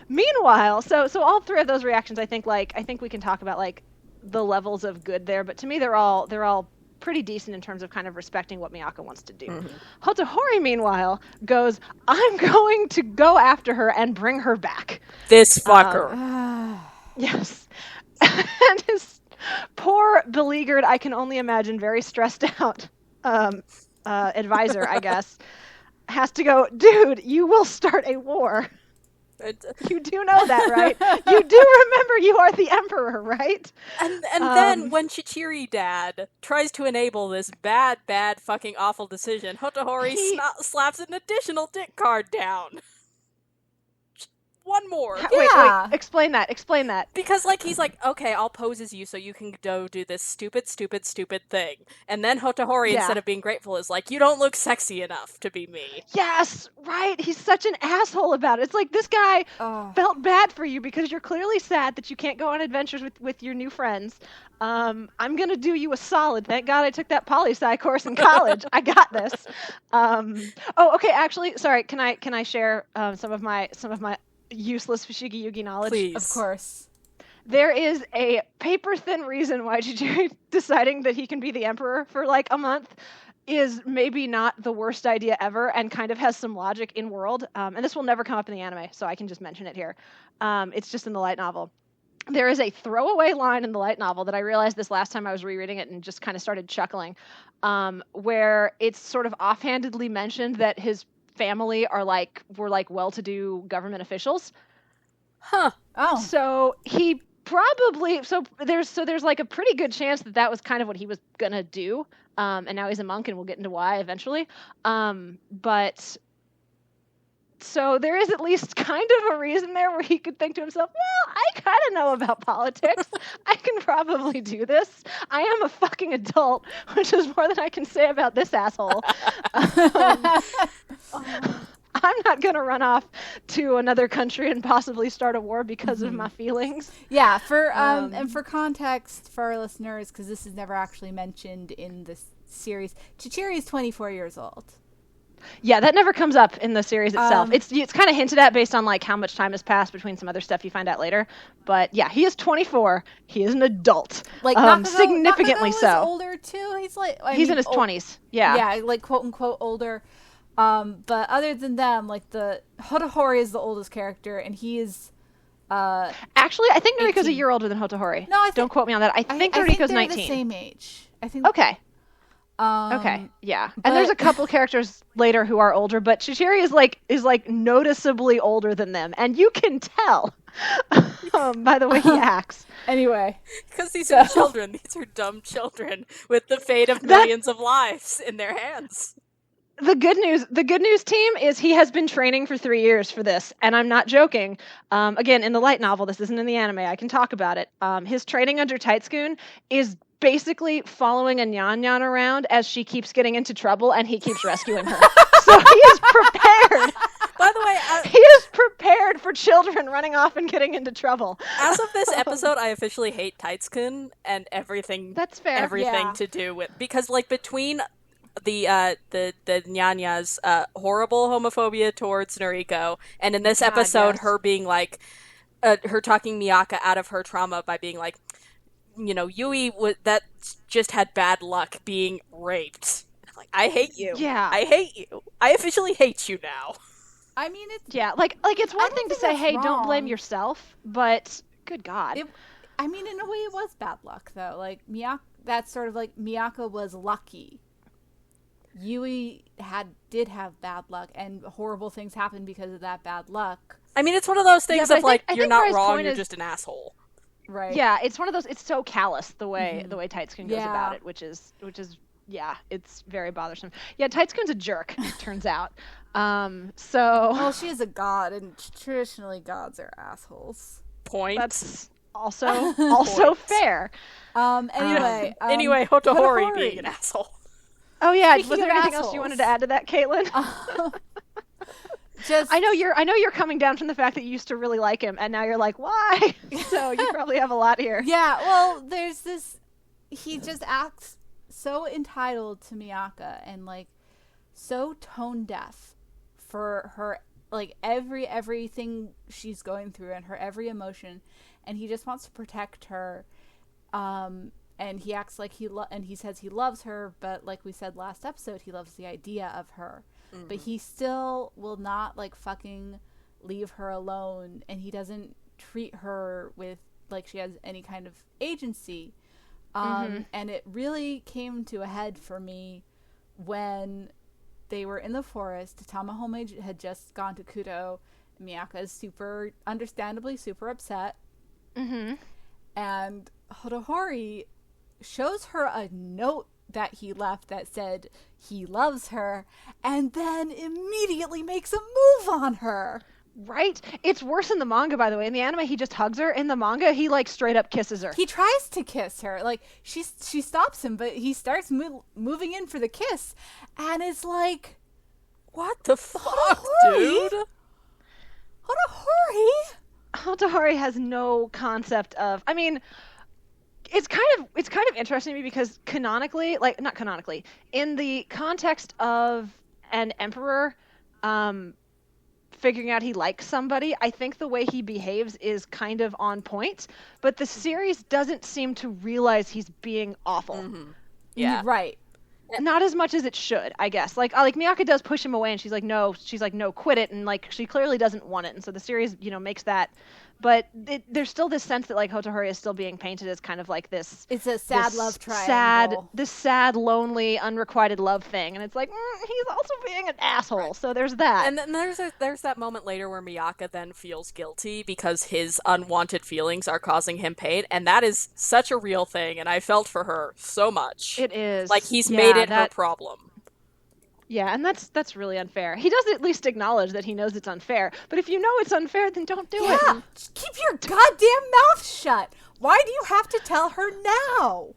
Meanwhile, so all three of those reactions, I think we can talk about like the levels of good there, but to me they're all pretty decent in terms of kind of respecting what Miaka wants to do. Hotohori, meanwhile, goes, I'm going to go after her and bring her back. This fucker. Yes. And Poor, beleaguered, I can only imagine, very stressed out advisor, I guess, has to go, dude, you will start a war. You do know that, right? You do remember you are the emperor, right? And then when Chichiri Dad tries to enable this bad fucking awful decision, Hotohori slaps an additional dick card down. One more. Wait, explain that. Because, like, he's like, okay, I'll pose as you so you can go do this stupid thing. And then Hotohori, instead of being grateful, is like, you don't look sexy enough to be me. Yes, right. He's such an asshole about it. It's like, this guy felt bad for you because you're clearly sad that you can't go on adventures with your new friends. I'm going to do you a solid. Thank God I took that poli-sci course in college. I got this. Okay, actually, sorry, can I share some of my useless Fushigi Yugi knowledge? Please. Of course. There is a paper-thin reason why Chichiri deciding that he can be the emperor for like a month is maybe not the worst idea ever and kind of has some logic in world. And this will never come up in the anime, so I can just mention it here. It's just in the light novel. There is a throwaway line in the light novel that I realized this last time I was rereading it and just kind of started chuckling, where it's sort of offhandedly mentioned that his family were well-to-do government officials. Huh. Oh. So he probably there's like a pretty good chance that was kind of what he was gonna do. And now he's a monk, and we'll get into why eventually. But so there is at least kind of a reason there where he could think to himself, well, I kind of know about politics. I can probably do this. I am a fucking adult, which is more than I can say about this asshole. I'm not going to run off to another country and possibly start a war because of my feelings. Yeah, and for context for our listeners, because this is never actually mentioned in this series, Chichiri is 24 years old. Yeah, that never comes up in the series itself. It's kind of hinted at based on like how much time has passed between some other stuff you find out later. But yeah, he is 24. He is an adult, like significantly Nakago so. Is older too. He's in his 20s. Yeah. Yeah, like quote unquote older. But other than them, like the Hotohori is the oldest character, and he is. Actually, I think Nuriko's a year older than Hotohori. No, don't quote me on that. I think Nuriko's 19. They're the same age. I think. Okay. Okay, yeah, and there's a couple characters later who are older, but Chichiri is like noticeably older than them, and you can tell by the way he acts. Anyway, because these are children, these are dumb children with the fate of millions of lives in their hands. The good news, team, is he has been training for 3 years for this, and I'm not joking. Again, in the light novel, this isn't in the anime. I can talk about it. His training under Taitsukun is basically following a nyan around as she keeps getting into trouble, and he keeps rescuing her. So he is prepared. By the way, he is prepared for children running off and getting into trouble. As of this episode, I officially hate Taitsukun and everything. That's fair. Everything to do with, because like between the Nyanya's horrible homophobia towards Nuriko, and in this episode, her being like, her talking Miaka out of her trauma by being like, you know, Yui that just had bad luck being raped. I'm like, I hate you. Yeah. I hate you. I officially hate you now. I mean, it's like it's one thing to say, hey, don't blame yourself, but good God. I mean, in a way, it was bad luck though. Like that's sort of like Miaka was lucky. Yui did have bad luck, and horrible things happened because of that bad luck. I mean, it's one of those things of like, you're not Rai's wrong, you're just an asshole. Right. Yeah, it's one of those. It's so callous the way Taitsukun goes about it, which is yeah, it's very bothersome. Yeah, Taitsukun's a jerk. It turns out. Well, she is a god, and traditionally gods are assholes. Point. That's also fair. Anyway, Hotohori being an asshole. Oh yeah, Speaking was there of anything assholes. else you wanted to add to that, Caitlin? I know you're coming down from the fact that you used to really like him, and now you're like, why? So you probably have a lot here. Yeah, well, there's this. He just acts so entitled to Miaka and like so tone deaf for her, like everything she's going through and her every emotion, and he just wants to protect her. And he acts like and he says he loves her, but like we said last episode, he loves the idea of her. Mm-hmm. But he still will not like fucking leave her alone, and he doesn't treat her with like she has any kind of agency. And it really came to a head for me when they were in the forest. Tamahome had just gone to Kudo. Miaka is understandably super upset. And Hotohori shows her a note that he left that said he loves her, and then immediately makes a move on her. Right? It's worse in the manga, by the way. In the anime, he just hugs her. In the manga, he, like, straight up kisses her. He tries to kiss her. Like, she stops him, but he starts moving in for the kiss. And it's like... What the fuck, dude? Hotohori? Hotohori has no concept of... I mean... It's kind of interesting to me because canonically, like, not canonically, in the context of an emperor figuring out he likes somebody, I think the way he behaves is kind of on point, but the series doesn't seem to realize he's being awful. Yeah. Right. Not as much as it should, I guess. Like Miaka does push him away, and she's like, no, quit it, and, like, she clearly doesn't want it, and so the series, makes that. But there's still this sense that, like, Hotohori is still being painted as kind of like this... It's a sad love triangle. This sad, lonely, unrequited love thing. And it's like, he's also being an asshole, right. So there's that. And then there's that moment later where Miaka then feels guilty because his unwanted feelings are causing him pain. And that is such a real thing, and I felt for her so much. It is. Like, he's made it her problem. Yeah, and that's really unfair. He does at least acknowledge that he knows it's unfair. But if you know it's unfair, then don't do it. Yeah, just keep your goddamn mouth shut. Why do you have to tell her now?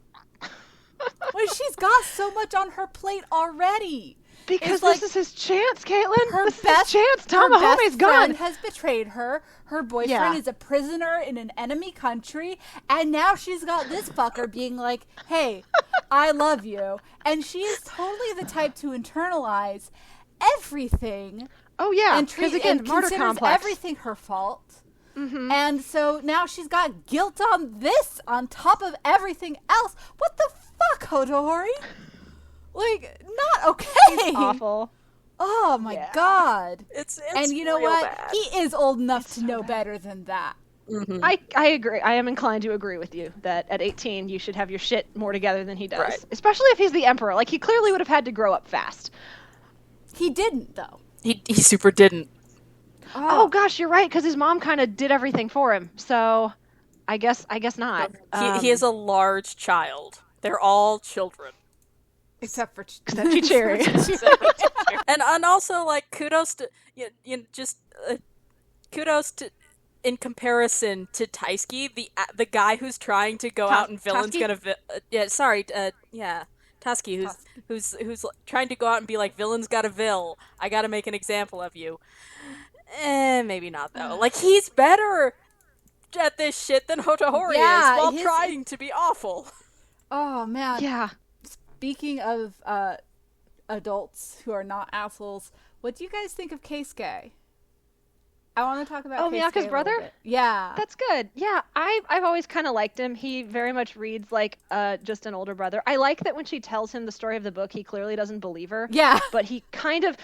When she's got so much on her plate already. Because this is his chance, Caitlin. Her this best is his chance. Tamahome's gone. Has betrayed her. Her boyfriend is a prisoner in an enemy country, and now she's got this fucker being like, "Hey, I love you," and she is totally the type to internalize everything. Oh yeah, because again, martyr considers complex. Everything her fault. And so now she's got guilt on this on top of everything else. What the fuck, Hotohori? Like, not okay. It's awful. Oh my god. It's and you know real what? bad. He is old enough It's to so know bad. better than that. I agree. I am inclined to agree with you that at 18 you should have your shit more together than he does. Right. Especially if he's the emperor. Like, he clearly would have had to grow up fast. He didn't, though. He super didn't. Oh gosh, you're right, because his mom kind of did everything for him. So, I guess not. He is a large child. They're all children. Except for Chichiri. and also, like, kudos to kudos to, in comparison to Taisuke, the guy who's trying to go out and villain's Taisuke? Taisuke, who's trying to go out and be like, villain's got a vil, I gotta make an example of you. Maybe not though. Like, he's better at this shit than Hotohori is, while trying to be awful. Oh man. Yeah. Speaking of adults who are not assholes, what do you guys think of Keisuke? I want to talk about Keisuke Miyaka's brother? Bit. Yeah. That's good. Yeah, I've always kind of liked him. He very much reads like just an older brother. I like that when she tells him the story of the book, he clearly doesn't believe her. Yeah. But he kind of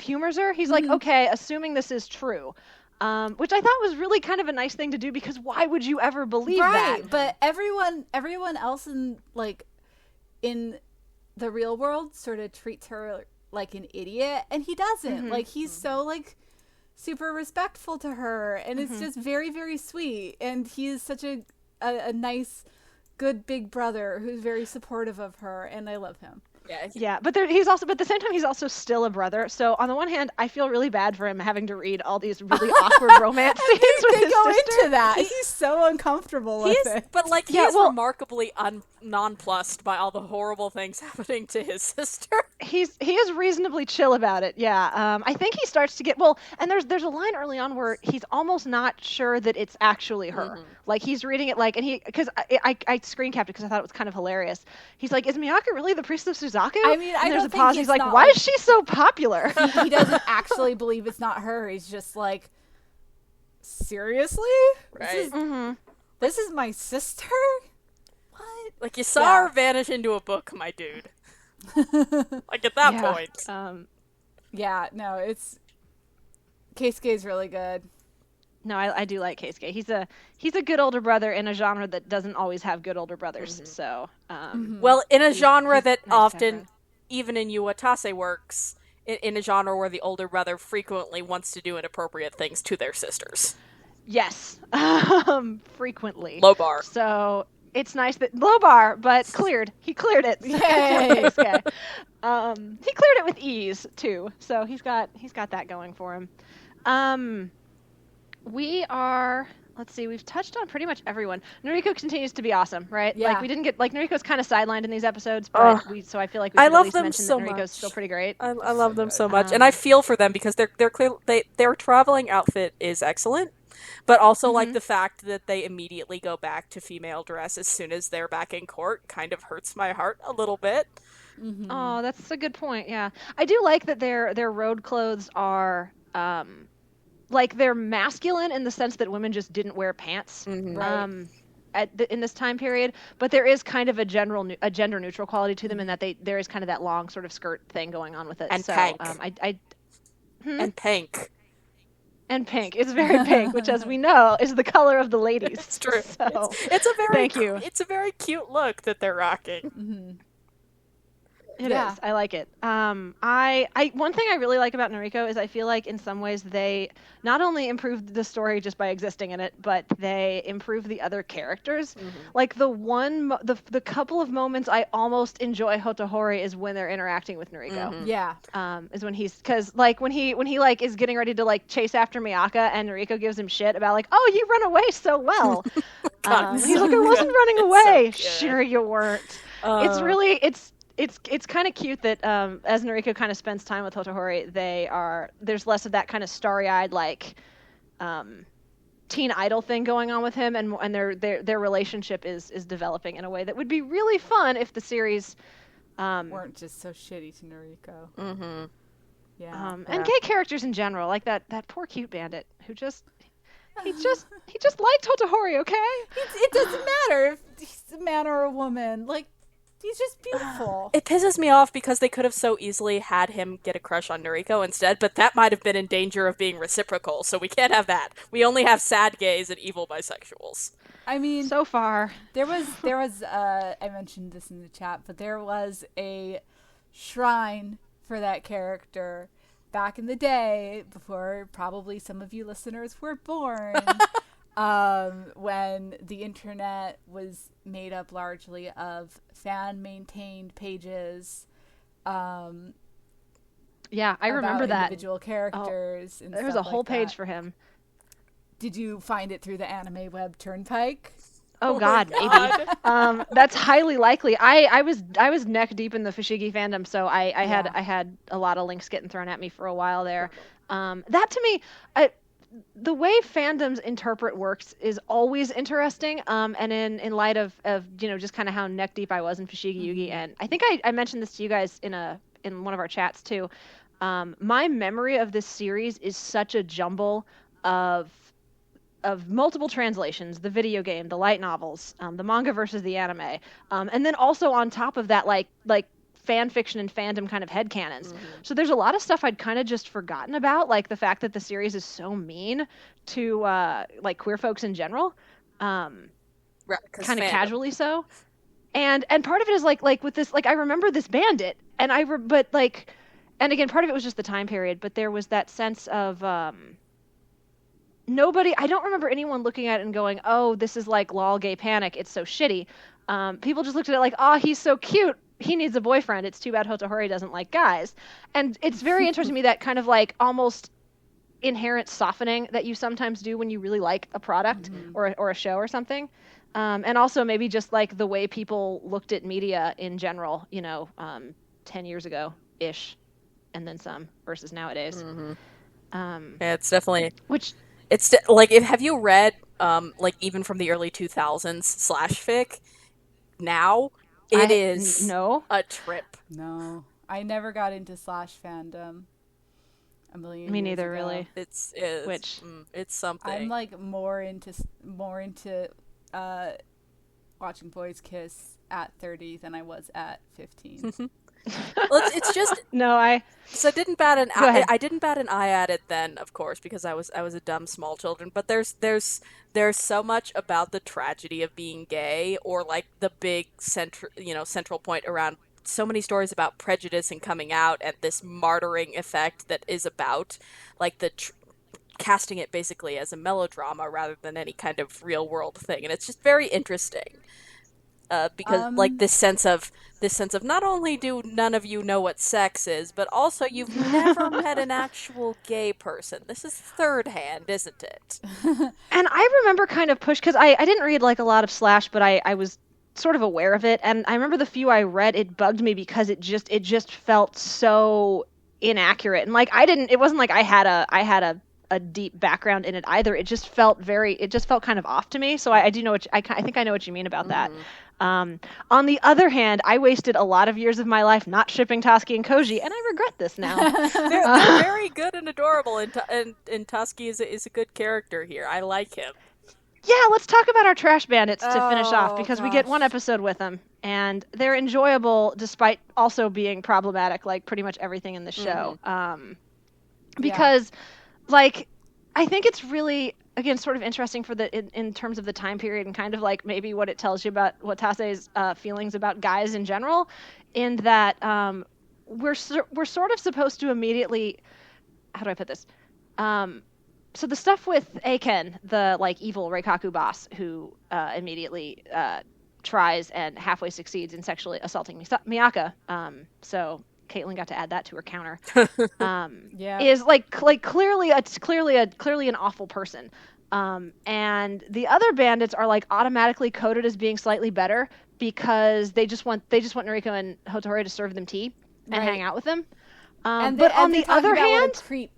humors her. He's like, okay, assuming this is true. Which I thought was really kind of a nice thing to do, because why would you ever believe that? Right, but everyone else in the real world sort of treats her like an idiot, and he doesn't. Like, he's so, like, super respectful to her, and it's just very, very sweet, and he is such a nice, good big brother who's very supportive of her, and I love him. Yeah, but at the same time, he's also still a brother. So on the one hand, I feel really bad for him having to read all these really awkward romance scenes with his go sister. into that. He's so uncomfortable with it. But, like, he's remarkably nonplussed by all the horrible things happening to his sister. He is reasonably chill about it. Yeah. I think he starts to get and there's a line early on where he's almost not sure that it's actually her. Like, he's reading it like, and because I screen capped it because I thought it was kind of hilarious. He's like, is Miaka really the priest of Suzaku? I mean, and there's a don't pause. think He's like, why is she so popular? He doesn't actually believe it's not her. He's just like, seriously? Right. This is my sister? What? Like, you saw her vanish into a book, my dude. Like, at that point. Yeah, no, it's... Keisuke is really good. No, I do like Keisuke. He's a good older brother in a genre that doesn't always have good older brothers. So, well, in a genre that nice often, even in Yuatase works, in a genre where the older brother frequently wants to do inappropriate things to their sisters. Yes, frequently. Low bar. So it's nice that low bar, but cleared. He cleared it. Yay! He cleared it with ease too. So he's got that going for him. We are. Let's see. We've touched on pretty much everyone. Nuriko continues to be awesome, right? Yeah. Like we didn't get Nuriko's kind of sidelined in these episodes, but so I feel like we should I at love least them mention so that Nuriko's much. still pretty great. I love them so much, and I feel for them because their traveling outfit is excellent, but also like the fact that they immediately go back to female dress as soon as they're back in court kind of hurts my heart a little bit. Mm-hmm. Oh, that's a good point. Yeah, I do like that their road clothes are like they're masculine in the sense that women just didn't wear pants. Right. In this time period, but there is kind of a gender neutral quality to them in that there is kind of that long sort of skirt thing going on with it. And so, pink. And pink. And pink. It's very pink, which, as we know, is the color of the ladies. It's true. So, it's a very thank you. It's a very cute look that they're rocking. Mm-hmm. It is. I like it. I one thing I really like about Nuriko is I feel like in some ways they not only improved the story just by existing in it, but they improved the other characters. Like the couple of moments I almost enjoy Hotohori is when they're interacting with Nuriko. Yeah. Is when because like when he like is getting ready to like chase after Miaka and Nuriko gives him shit about like, oh, you run away so well. He's like, I wasn't running away. So sure you weren't. It's really it's kind of cute that as Nuriko kind of spends time with Hotohori, there's less of that kind of starry-eyed like teen idol thing going on with him, and their relationship is developing in a way that would be really fun if the series weren't just so shitty to Nuriko. Yeah. And gay characters in general, like that poor cute bandit who he just liked Hotohori, okay? It doesn't matter if he's a man or a woman. Like, he's just beautiful. It pisses me off because they could have so easily had him get a crush on Nuriko instead, but that might have been in danger of being reciprocal, so we can't have that. We only have sad gays and evil bisexuals. I mean, so far there was I mentioned this in the chat, but there was a shrine for that character back in the day, before probably some of you listeners were born, when the internet was made up largely of fan-maintained pages. Yeah, I remember that. Individual characters. And there was a whole page for him. Did you find it through the Anime Web Turnpike? Oh God, maybe. That's highly likely. I was neck deep in the Fushigi fandom, so I had a lot of links getting thrown at me for a while there. That to me, the way fandoms interpret works is always interesting. And in light of just kind of how neck deep I was in Fushigi Yugi, and I think I mentioned this to you guys in one of our chats too. My memory of this series is such a jumble of multiple translations, the video game, the light novels, the manga versus the anime, and then also on top of that, like fan fiction and fandom kind of headcanons. So there's a lot of stuff I'd kind of just forgotten about, like the fact that the series is so mean to like queer folks in general, kind of casually so. And part of it is like with this, like I remember this bandit, and and again, part of it was just the time period, but there was that sense of I don't remember anyone looking at it and going, oh, this is like lol gay panic, it's so shitty. People just looked at it like, oh, he's so cute, he needs a boyfriend, it's too bad Hotohori doesn't like guys. And it's very interesting to me, that kind of like almost inherent softening that you sometimes do when you really like a product or a show or something. And also maybe just like the way people looked at media in general, 10 years ago-ish, and then some, versus nowadays. Yeah, it's definitely... It's like, have you read, like, even from the early 2000s /fic? Now, it is a trip. No. I never got into /fandom a million Me years neither, ago. really. It's something. I'm, like, more into watching boys kiss at 30 than I was at 15. Well, it's just No, so I didn't bat an Go ahead. I didn't bat an eye at it then, of course, because I was a dumb small children. But there's so much about the tragedy of being gay, or like the big central point around so many stories about prejudice and coming out, and this martyring effect that is about like casting it basically as a melodrama rather than any kind of real world thing, and it's just very interesting. Because like this sense of not only do none of you know what sex is, but also you've never met an actual gay person. This is third hand, isn't it? And I remember kind of push, because I didn't read like a lot of Slash, but I was sort of aware of it, and I remember the few I read, it bugged me because it just felt so inaccurate, and like it wasn't like I had a deep background in it either. It just felt kind of off to me. So I do know I think I know what you mean about that. On the other hand, I wasted a lot of years of my life not shipping Toski and Koji, and I regret this now. They're very good and adorable, and Toski is a good character here. I like him. Yeah, let's talk about our trash bandits to finish off, because we get one episode with them, and they're enjoyable despite also being problematic, like pretty much everything in the show. Because, like, I think it's really, again, sort of interesting for in terms of the time period, and kind of like maybe what it tells you about Watase's feelings about guys in general, in that we're sort of supposed to immediately, how do I put this? So the stuff with Aiken, the like evil Reikaku boss, who immediately tries and halfway succeeds in sexually assaulting Miaka. So Caitlin got to add that to her counter. Is like clearly an awful person. And the other bandits are like automatically coded as being slightly better because they just want Nuriko and Hotohori to serve them tea and hang out with them. But on the other hand, creep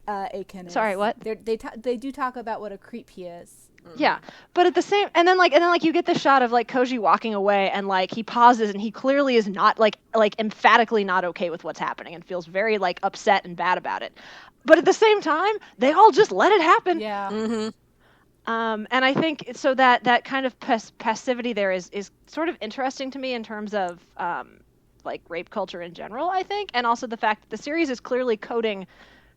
Aiken is. Sorry, what? They do talk about what a creep he is. Yeah, but at the same, and then you get the shot of like Koji walking away, and like he pauses, and he clearly is not like emphatically not okay with what's happening, and feels very like upset and bad about it. But at the same time, they all just let it happen. Yeah. Mm-hmm. And I think so that kind of passivity there is sort of interesting to me in terms of like rape culture in general, I think, and also the fact that the series is clearly coding.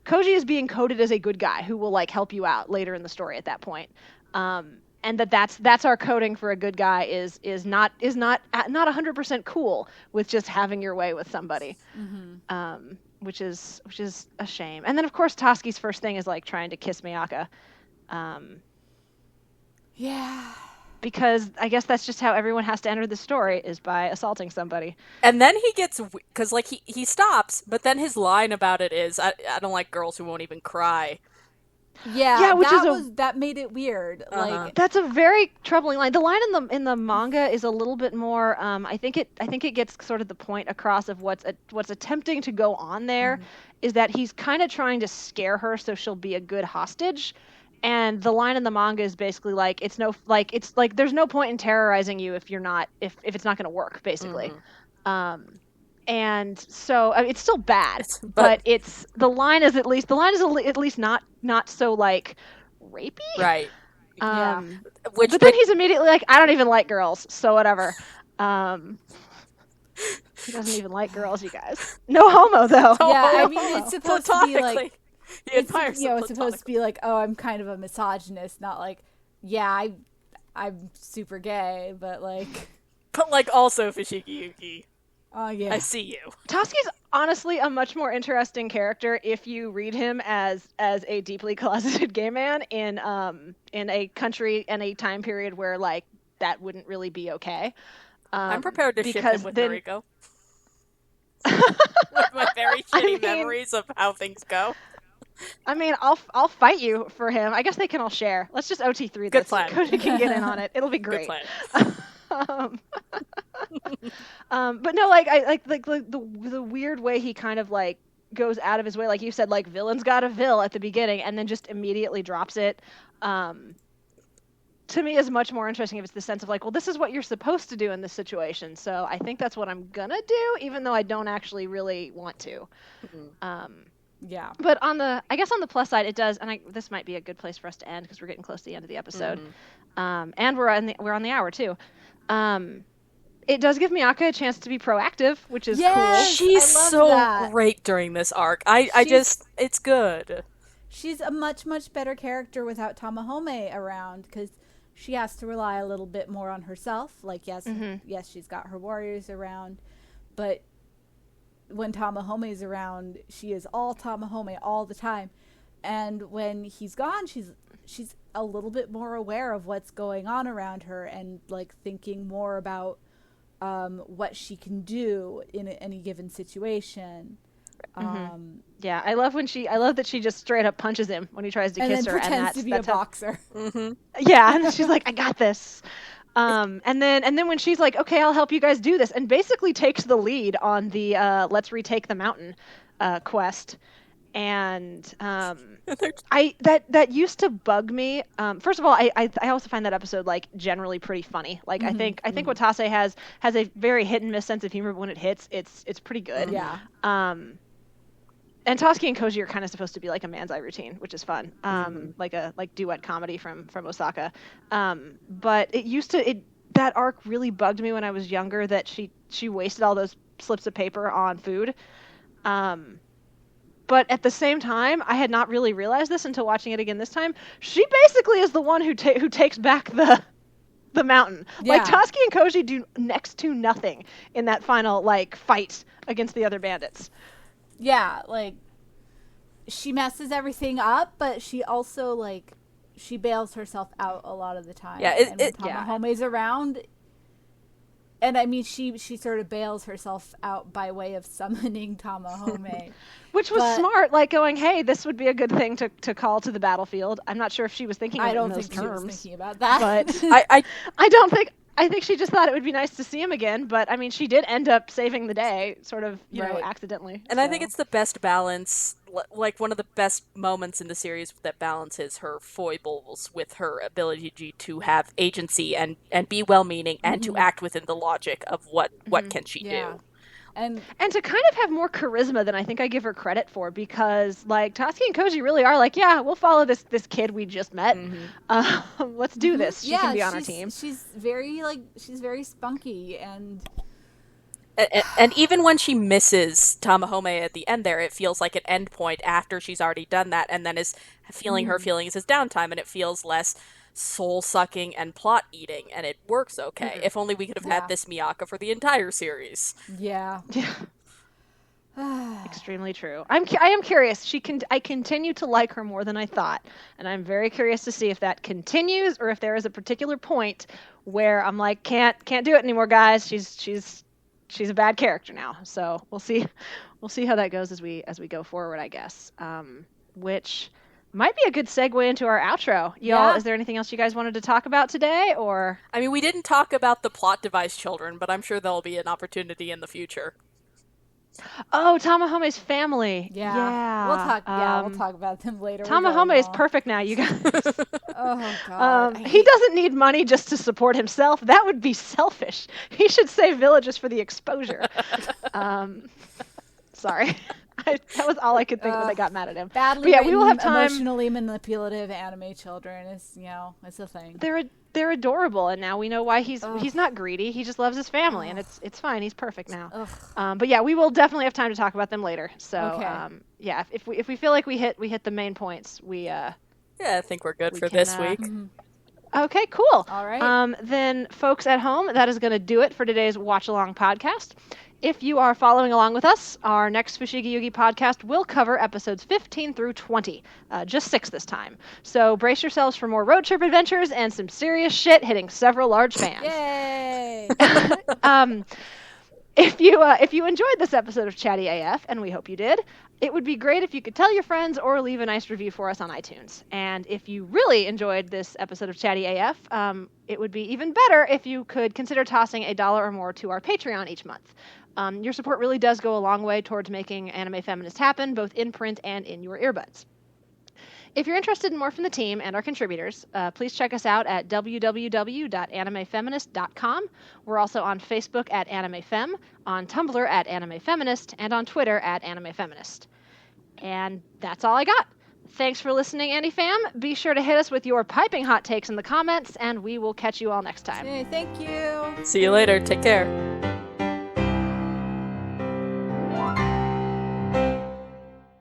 Koji is being coded as a good guy who will like help you out later in the story at that point. And that's our coding for a good guy is not 100% cool with just having your way with somebody, which is a shame. And then of course Toski's first thing is like trying to kiss Miaka, because I guess that's just how everyone has to enter the story, is by assaulting somebody. And then he gets, because like he stops, but then his line about it is, I don't like girls who won't even cry. Yeah, that made it weird. Like that's a very troubling line. The line in the manga is a little bit more. I think it gets sort of the point across of what's attempting to go on there, is that he's kind of trying to scare her so she'll be a good hostage. And the line in the manga is basically like it's like there's no point in terrorizing you if it's not going to work, basically. And so I mean, it's still bad, but the line is at least not so like rapey, right? But then he's immediately like, I don't even like girls, so whatever. He doesn't even like girls, you guys. No homo though. Yeah, I mean it's supposed to be like. It's supposed to be like, oh, I'm kind of a misogynist, not like, yeah, I'm super gay, but like also Fushigi Yugi. Oh yeah, I see you. Toski's honestly a much more interesting character if you read him as a deeply closeted gay man in a country and a time period where like that wouldn't really be okay. I'm prepared to ship him with Nuriko. With my very shitty memories of how things go. I mean, I'll fight you for him. I guess they can all share. Let's just OT3 this. Good plan. Koji can get in on it. It'll be great. Good plan. But no, like I like the weird way he kind of like goes out of his way, like you said, like villain's got a vil at the beginning, and then just immediately drops it. To me, is much more interesting if it's the sense of like, well, this is what you're supposed to do in this situation, so I think that's what I'm gonna do, even though I don't actually really want to. Yeah. But on the plus side, it does, and this might be a good place for us to end because we're getting close to the end of the episode, and we're on the hour too. it does give Miaka a chance to be proactive, which is Yes, cool. She's so that. great during this arc. It's good. She's a much, much better character without Tamahome around, because she has to rely a little bit more on herself. Like, yes, she's got her warriors around, but when Tamahome's around, she is all Tamahome all the time. And when he's gone, she's a little bit more aware of what's going on around her, and like thinking more about what she can do in any given situation. Yeah, I love that she just straight up punches him when he tries to kiss her, pretends and that's to be a boxer. Yeah, and she's like, I got this. And then when she's like, okay, I'll help you guys do this, and basically takes the lead on the let's retake the mountain quest. And that used to bug me. First of all, I also find that episode like generally pretty funny. Like I think Watase has a very hit and miss sense of humor, but when it hits, it's pretty good. Yeah. And Toski and Koji are kind of supposed to be like a man's eye routine, which is fun. Like duet comedy from Osaka. But that arc really bugged me when I was younger, that she wasted all those slips of paper on food. But at the same time, I had not really realized this until watching it again this time. She basically is the one who takes back the mountain. Yeah. Like, Toski and Koji do next to nothing in that final like fight against the other bandits. Yeah, like, she messes everything up, but she also, like, she bails herself out a lot of the time. Yeah, and when Tamahome's around, and I mean, she sort of bails herself out by way of summoning Tamahome. Which was smart, like going, hey, this would be a good thing to call to the battlefield. I'm not sure if she was thinking of it in those terms. I don't think she was thinking about that. But I think she just thought it would be nice to see him again, but I mean, she did end up saving the day, sort of, you know, accidentally. And I think it's the best balance, like one of the best moments in the series that balances her foibles with her ability to have agency and be well-meaning and to act within the logic of what can she do. And to kind of have more charisma than I think I give her credit for, because like Toski and Koji really are like, yeah, we'll follow this kid we just met. Let's do this. She can be on our team. She's very spunky and even when she misses Tamahome at the end there, it feels like an end point after she's already done that, and then is feeling her feelings as downtime, and it feels less soul-sucking and plot-eating, and it works okay. If only we could have had this Miaka for the entire series. Yeah. Extremely true. I am curious. I continue to like her more than I thought, and I'm very curious to see if that continues, or if there is a particular point where I'm like, can't do it anymore, guys. She's a bad character now. So we'll see how that goes as we go forward, I guess. Which might be a good segue into our outro. Y'all, is there anything else you guys wanted to talk about today, or? I mean, we didn't talk about the plot device children, but I'm sure there'll be an opportunity in the future. Oh, Tamahome's family. Yeah. We'll talk about them later. Tamahome is perfect now, you guys. Oh, God. He doesn't need money just to support himself. That would be selfish. He should save villages for the exposure. Sorry. That was all I could think when I got mad at him. Badly written, we will have time. Emotionally manipulative anime children is, it's a thing. They're adorable, and now we know why he's not greedy. He just loves his family, and it's fine. He's perfect now. But yeah, we will definitely have time to talk about them later. So yeah, if we feel like we hit the main points, I think we're good for this week. Okay, cool. All right. Then, folks at home, that is going to do it for today's Watch Along podcast. If you are following along with us, our next Fushigi Yugi podcast will cover episodes 15 through 20, just 6 this time. So brace yourselves for more road trip adventures and some serious shit hitting several large fans. Yay! If you enjoyed this episode of Chatty AF, and we hope you did, it would be great if you could tell your friends or leave a nice review for us on iTunes. And if you really enjoyed this episode of Chatty AF, it would be even better if you could consider tossing $1 or more to our Patreon each month. Your support really does go a long way towards making Anime Feminist happen, both in print and in your earbuds. If you're interested in more from the team and our contributors, please check us out at www.animefeminist.com. We're also on Facebook at AnimeFem, on Tumblr at AnimeFeminist, and on Twitter at AnimeFeminist. And that's all I got. Thanks for listening, Andy Fam. Be sure to hit us with your piping hot takes in the comments, and we will catch you all next time. Hey, thank you. See you later. Take care.